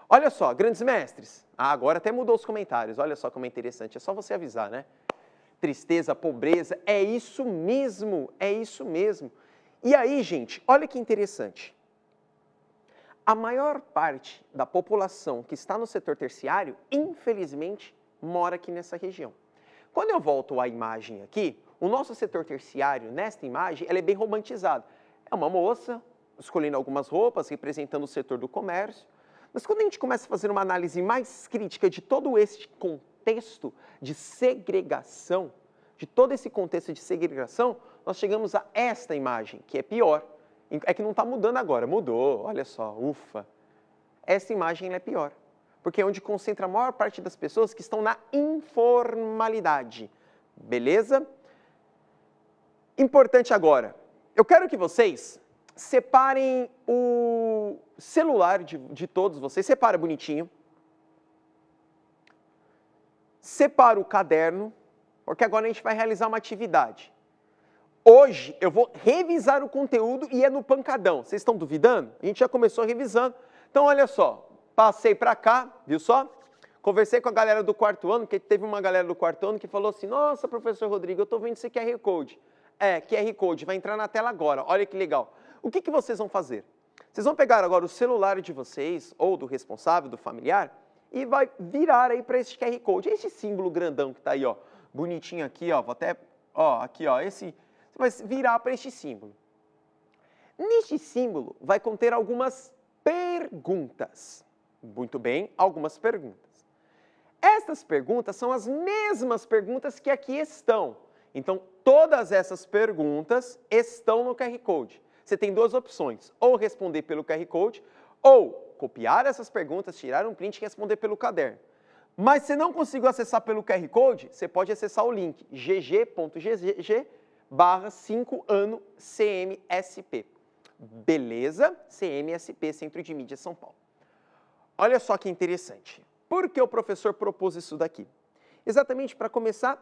S9: Olha só, grandes mestres. Agora até mudou os comentários. Olha só como é interessante. É só você avisar, né? Tristeza, pobreza, é isso mesmo, é isso mesmo. E aí, gente, olha que interessante. A maior parte da população que está no setor terciário, infelizmente, mora aqui nessa região. Quando eu volto à imagem aqui, o nosso setor terciário, nesta imagem, ela é bem romantizado. É uma moça escolhendo algumas roupas, representando o setor do comércio. Mas quando a gente começa a fazer uma análise mais crítica de todo este contexto de segregação, de todo esse contexto de segregação, nós chegamos a esta imagem, que é pior. É que não está mudando agora, mudou, olha só, ufa. Essa imagem é pior, porque é onde concentra a maior parte das pessoas que estão na informalidade. Beleza? Importante agora, eu quero que vocês separem o celular de todos vocês, separa bonitinho. Separa o caderno, porque agora a gente vai realizar uma atividade. Hoje eu vou revisar o conteúdo e é no pancadão. Vocês estão duvidando? A gente já começou revisando. Então, olha só, passei para cá, viu só? Conversei com a galera do quarto ano, porque teve uma galera do quarto ano que falou assim, nossa, professor Rodrigo, eu estou vendo esse QR Code. É, QR Code, vai entrar na tela agora, olha que legal. O que vocês vão fazer? Vocês vão pegar agora o celular de vocês, ou do responsável, do familiar, e vai virar aí para esse QR Code. Esse símbolo grandão que está aí, ó, bonitinho aqui, ó, vou até, ó, aqui, ó, esse... Você vai virar para este símbolo. Neste símbolo vai conter algumas perguntas. Muito bem, algumas perguntas. Estas perguntas são as mesmas perguntas que aqui estão. Então, todas essas perguntas estão no QR Code. Você tem duas opções, ou responder pelo QR Code, ou copiar essas perguntas, tirar um print e responder pelo caderno. Mas se não conseguiu acessar pelo QR Code, você pode acessar o link gg.gg/5ano CMSP. Beleza? CMSP, Centro de Mídia São Paulo. Olha só que interessante. Por que o professor propôs isso daqui? Exatamente para começar a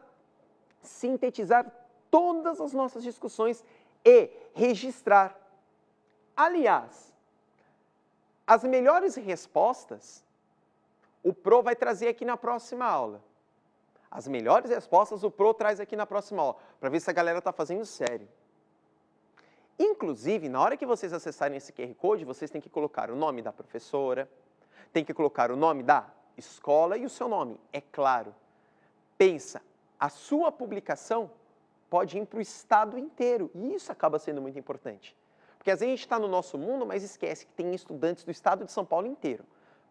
S9: sintetizar todas as nossas discussões e registrar. Aliás, as melhores respostas o Pro vai trazer aqui na próxima aula. As melhores respostas o Pro traz aqui na próxima aula, para ver se a galera está fazendo sério. Inclusive, na hora que vocês acessarem esse QR Code, vocês têm que colocar o nome da professora, tem que colocar o nome da escola e o seu nome, é claro. Pensa, a sua publicação pode ir para o estado inteiro, e isso acaba sendo muito importante. Porque às vezes a gente está no nosso mundo, mas esquece que tem estudantes do estado de São Paulo inteiro.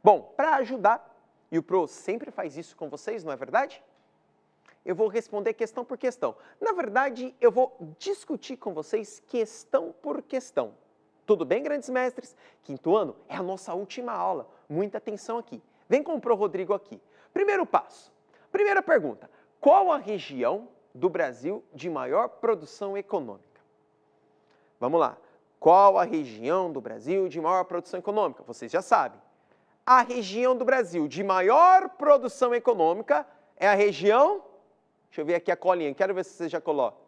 S9: Bom, para ajudar, e o Pro sempre faz isso com vocês, não é verdade? eu vou responder questão por questão. Na verdade, eu vou discutir com vocês questão por questão. Tudo bem, grandes mestres? Quinto ano é a nossa última aula. Muita atenção aqui. Vem com o Pro Rodrigo aqui. Primeiro passo. Primeira pergunta. Qual a região do Brasil de maior produção econômica? Vamos lá. Qual a região do Brasil de maior produção econômica? Vocês já sabem. A região do Brasil de maior produção econômica é a região... Deixa eu ver aqui a colinha, quero ver se você já coloca.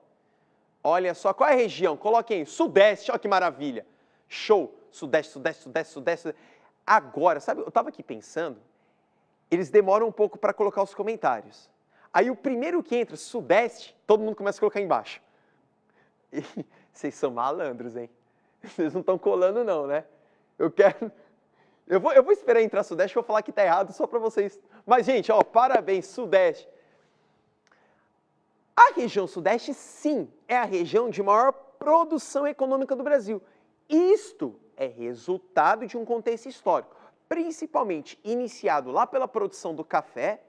S9: Olha só, qual é a região? Coloquem aí, Sudeste, olha que maravilha. Show, Sudeste, Sudeste, Sudeste, Sudeste. Agora, sabe, eu estava aqui pensando, eles demoram um pouco para colocar os comentários. Aí o primeiro que entra, Sudeste, todo mundo começa a colocar embaixo. E vocês são malandros, hein? Vocês não estão colando não, né? Eu vou esperar entrar Sudeste, vou falar que está errado só para vocês. Mas, gente, ó, parabéns, Sudeste. A região Sudeste, sim, é a região de maior produção econômica do Brasil. Isto é resultado de um contexto histórico, principalmente iniciado lá pela produção do café,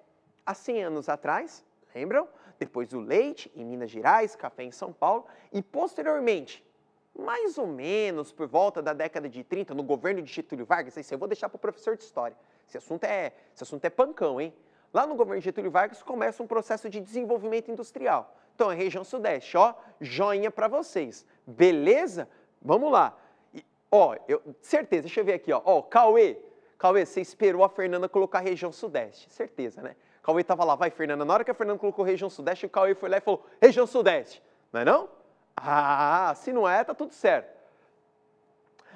S9: há 100 anos atrás, lembram? Depois do leite, em Minas Gerais, café em São Paulo, e posteriormente, mais ou menos por volta da década de 30, no governo de Getúlio Vargas, isso eu vou deixar para o professor de História, esse assunto é pancão, hein? Lá no governo de Getúlio Vargas começa um processo de desenvolvimento industrial. Então, a região Sudeste, ó, joinha para vocês. Beleza? Vamos lá. E, ó, certeza, deixa eu ver aqui, ó. Cauê, você esperou a Fernanda colocar a região Sudeste. Certeza, né? Cauê tava lá, vai, Fernanda. Na hora que a Fernanda colocou região Sudeste, o Cauê foi lá e falou, região Sudeste. Não é não? Ah, se não é, tá tudo certo.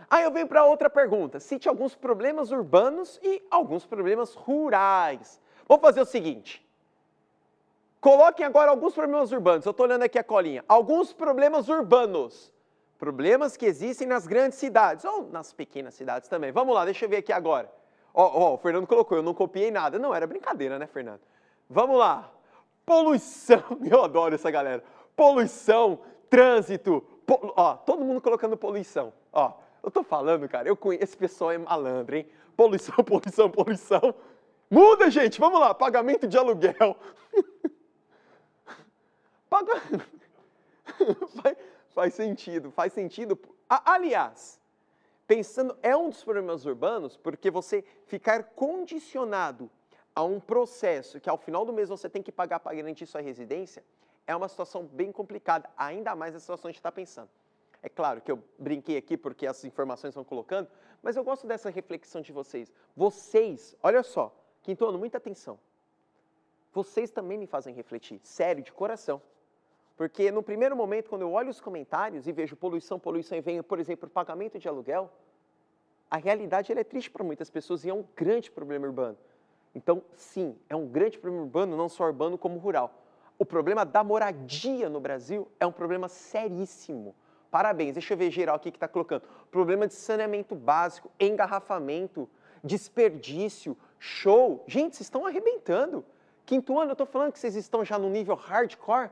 S9: Aí eu venho para outra pergunta. Cite alguns problemas urbanos e alguns problemas rurais. Vamos fazer o seguinte, coloquem agora alguns problemas urbanos, eu estou olhando aqui a colinha, alguns problemas urbanos, problemas que existem nas grandes cidades, ou nas pequenas cidades também. Vamos lá, deixa eu ver aqui agora. Ó, o Fernando colocou, eu não copiei nada. Não, era brincadeira, né, Fernando? Vamos lá, poluição, eu adoro essa galera, poluição, trânsito, ó, todo mundo colocando poluição, ó, eu tô falando, cara, esse pessoal é malandro, hein? Poluição, poluição, poluição. Muda, gente, vamos lá, pagamento de aluguel. Faz sentido. Aliás, pensando, é um dos problemas urbanos, porque você ficar condicionado a um processo que ao final do mês você tem que pagar para garantir sua residência, é uma situação bem complicada, ainda mais a situação que a gente está pensando. É claro que eu brinquei aqui porque as informações estão colocando, mas eu gosto dessa reflexão de vocês. Vocês, olha só, quinto ano, muita atenção. Vocês também me fazem refletir, sério, de coração. Porque no primeiro momento, quando eu olho os comentários e vejo poluição e venho, por exemplo, pagamento de aluguel, a realidade ela é triste para muitas pessoas e é um grande problema urbano. Então, sim, é um grande problema urbano, não só urbano como rural. O problema da moradia no Brasil é um problema seríssimo. Parabéns, deixa eu ver geral aqui que está colocando. Problema de saneamento básico, engarrafamento, desperdício, show. Gente, vocês estão arrebentando. Quinto ano, eu estou falando que vocês estão já no nível hardcore.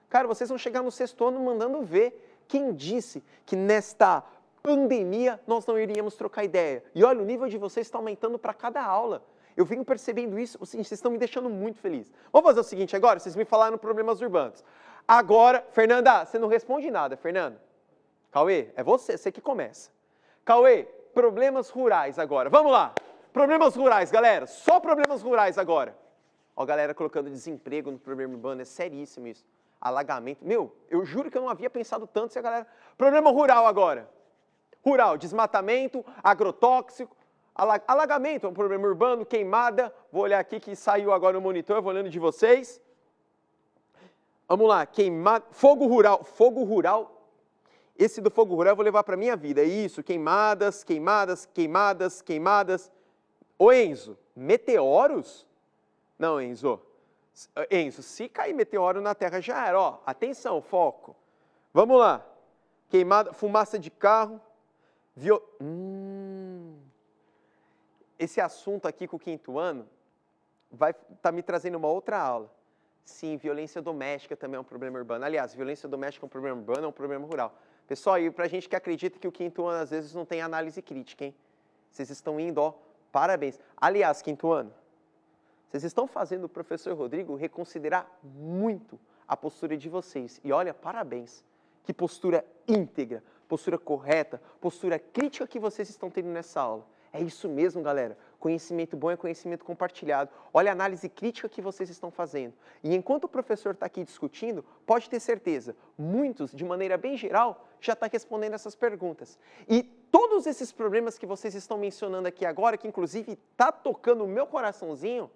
S9: Cara, vocês vão chegar no sexto ano mandando ver. Quem disse que nesta pandemia nós não iríamos trocar ideia? E olha, o nível de vocês está aumentando para cada aula. Eu venho percebendo isso, vocês estão me deixando muito feliz. Vamos fazer o seguinte agora, vocês me falaram problemas urbanos. Agora, Fernanda, você não responde nada, Fernanda. Cauê, é você que começa. Cauê, problemas rurais agora. Vamos lá. Problemas rurais, galera. Só problemas rurais agora. Ó, galera colocando desemprego no problema urbano. É seríssimo isso. Alagamento. Meu, eu juro que eu não havia pensado tanto se a galera... Problema rural agora. Rural, desmatamento, agrotóxico. Alagamento é um problema urbano, queimada. Vou olhar aqui que saiu agora no monitor, vou olhando de vocês. Vamos lá, queimada. Fogo rural. Fogo rural. Esse do fogo rural eu vou levar para a minha vida. É isso, queimadas, queimadas, queimadas, queimadas. Ô Enzo, meteoros? Não, Enzo. Enzo, se cair meteoro na Terra já era. Ó, atenção, foco. Vamos lá. Queimada, fumaça de carro. Esse assunto aqui com o quinto ano vai estar me trazendo uma outra aula. Sim, violência doméstica também é um problema urbano. Aliás, violência doméstica é um problema urbano, é um problema rural. Pessoal, e pra gente que acredita que o quinto ano às vezes não tem análise crítica, hein? Vocês estão indo, ó, parabéns. Aliás, quinto ano, Vocês estão fazendo o professor Rodrigo reconsiderar muito a postura de vocês. E olha, parabéns. Que postura íntegra, postura correta, postura crítica que vocês estão tendo nessa aula. É isso mesmo, galera. Conhecimento bom é conhecimento compartilhado. Olha a análise crítica que vocês estão fazendo. E enquanto o professor está aqui discutindo, pode ter certeza, muitos, de maneira bem geral, já estão respondendo essas perguntas. E todos esses problemas que vocês estão mencionando aqui agora, que inclusive está tocando o meu coraçãozinho,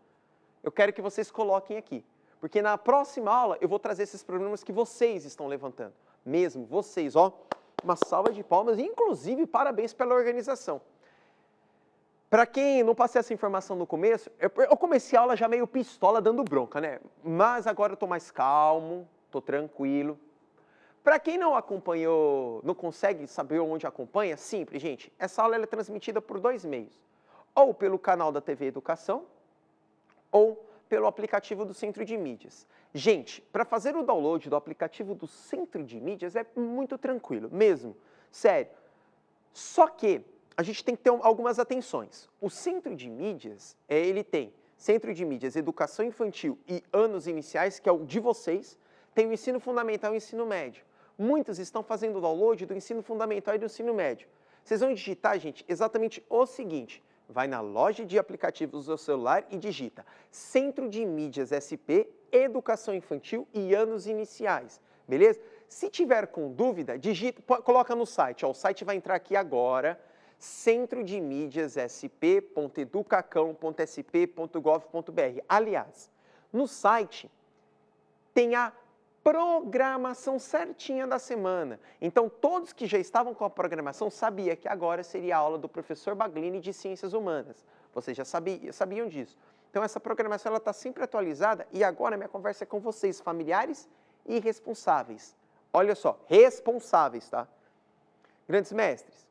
S9: eu quero que vocês coloquem aqui. Porque na próxima aula eu vou trazer esses problemas que vocês estão levantando. Mesmo, vocês, ó. Uma salva de palmas e, inclusive, parabéns pela organização. Para quem não passei essa informação no começo, eu comecei a aula já meio pistola, dando bronca, né? Mas agora eu tô mais calmo, tô tranquilo. Para quem não acompanhou, não consegue saber onde acompanha, simples, gente. Essa aula ela é transmitida por 2 meios. Ou pelo canal da TV Educação, ou pelo aplicativo do Centro de Mídias. Gente, para fazer o download do aplicativo do Centro de Mídias é muito tranquilo, mesmo. Sério. Só que a gente tem que ter algumas atenções. O Centro de Mídias, ele tem Centro de Mídias Educação Infantil e Anos Iniciais, que é o de vocês, tem o Ensino Fundamental e o Ensino Médio. Muitos estão fazendo o download do Ensino Fundamental e do Ensino Médio. Vocês vão digitar, gente, exatamente o seguinte. Vai na loja de aplicativos do seu celular e digita Centro de Mídias SP, Educação Infantil e Anos Iniciais, beleza? Se tiver com dúvida, digita, coloca no site, ó, o site vai entrar aqui agora, centrodemídias.sp.educacão.sp.gov.br. Aliás, no site tem a programação certinha da semana. Então, todos que já estavam com a programação sabiam que agora seria a aula do professor Baglini de Ciências Humanas. Vocês já sabiam disso. Então, essa programação está sempre atualizada e agora minha conversa é com vocês, familiares e responsáveis. Olha só, responsáveis, tá? Grandes mestres,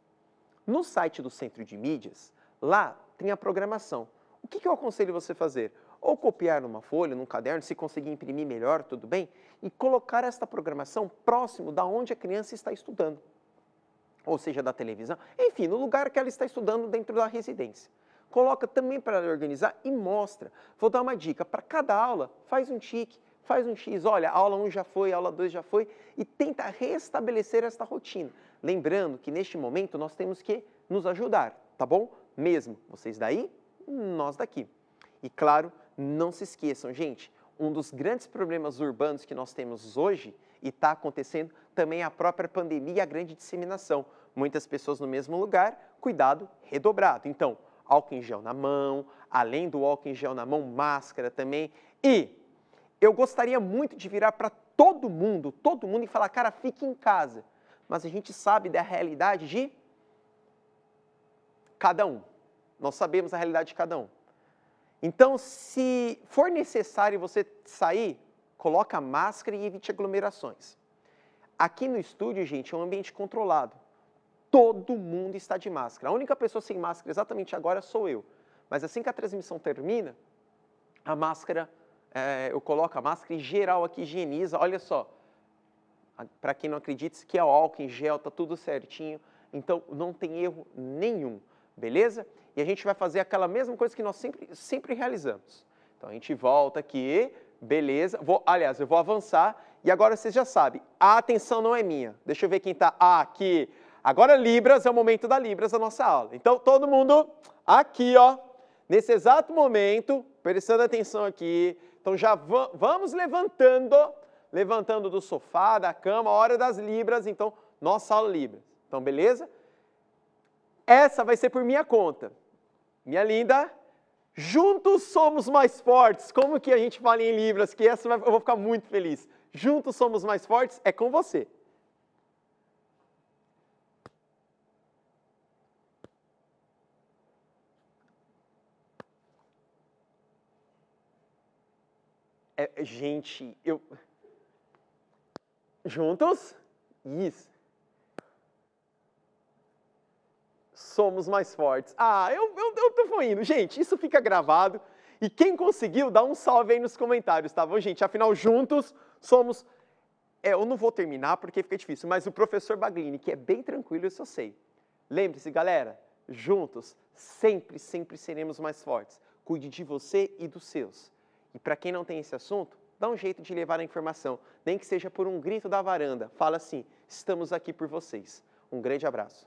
S9: no site do Centro de Mídias, lá tem a programação. O que eu aconselho você a fazer? Ou copiar numa folha, num caderno, se conseguir imprimir melhor, tudo bem, e colocar esta programação próximo da onde a criança está estudando. Ou seja, da televisão, enfim, no lugar que ela está estudando dentro da residência. Coloca também para organizar e mostra. Vou dar uma dica, para cada aula, faz um tique, faz um X, olha, a aula 1 já foi, a aula 2 já foi, e tenta restabelecer esta rotina. Lembrando que neste momento nós temos que nos ajudar, tá bom? Mesmo vocês daí, nós daqui. E claro, não se esqueçam, gente, um dos grandes problemas urbanos que nós temos hoje, e está acontecendo, também é a própria pandemia e a grande disseminação. Muitas pessoas no mesmo lugar, cuidado redobrado. Então, álcool em gel na mão, além do álcool em gel na mão, máscara também. E eu gostaria muito de virar para todo mundo e falar, cara, fique em casa. Mas a gente sabe da realidade de cada um. Nós sabemos a realidade de cada um. Então, se for necessário você sair, coloca máscara e evite aglomerações. Aqui no estúdio, gente, é um ambiente controlado. Todo mundo está de máscara. A única pessoa sem máscara exatamente agora sou eu. Mas assim que a transmissão termina, a máscara, eu coloco a máscara e geral aqui higieniza. Olha só, para quem não acredita, isso aqui é o álcool em gel, tá tudo certinho. Então, não tem erro nenhum, beleza? E a gente vai fazer aquela mesma coisa que nós sempre realizamos. Então, a gente volta aqui, beleza. Aliás, eu vou avançar e agora vocês já sabem, a atenção não é minha. Deixa eu ver quem está aqui. Agora, Libras, é o momento da Libras da nossa aula. Então, todo mundo aqui, ó, nesse exato momento, prestando atenção aqui. Então, já vamos levantando do sofá, da cama, a hora das Libras. Então, nossa aula Libras. Então, beleza? Essa vai ser por minha conta. Minha linda, juntos somos mais fortes. Como que a gente fala em Libras? Que essa eu vou ficar muito feliz. Juntos somos mais fortes é com você. Gente, juntos? Isso. Somos mais fortes. Eu tô indo. Gente, isso fica gravado. E quem conseguiu, dá um salve aí nos comentários, tá bom, gente? Afinal, juntos somos... eu não vou terminar porque fica difícil, mas o professor Baglini, que é bem tranquilo, isso eu sei. Lembre-se, galera, juntos sempre seremos mais fortes. cuide de você e dos seus. E para quem não tem esse assunto, dá um jeito de levar a informação, nem que seja por um grito da varanda. Fala assim, estamos aqui por vocês. Um grande abraço.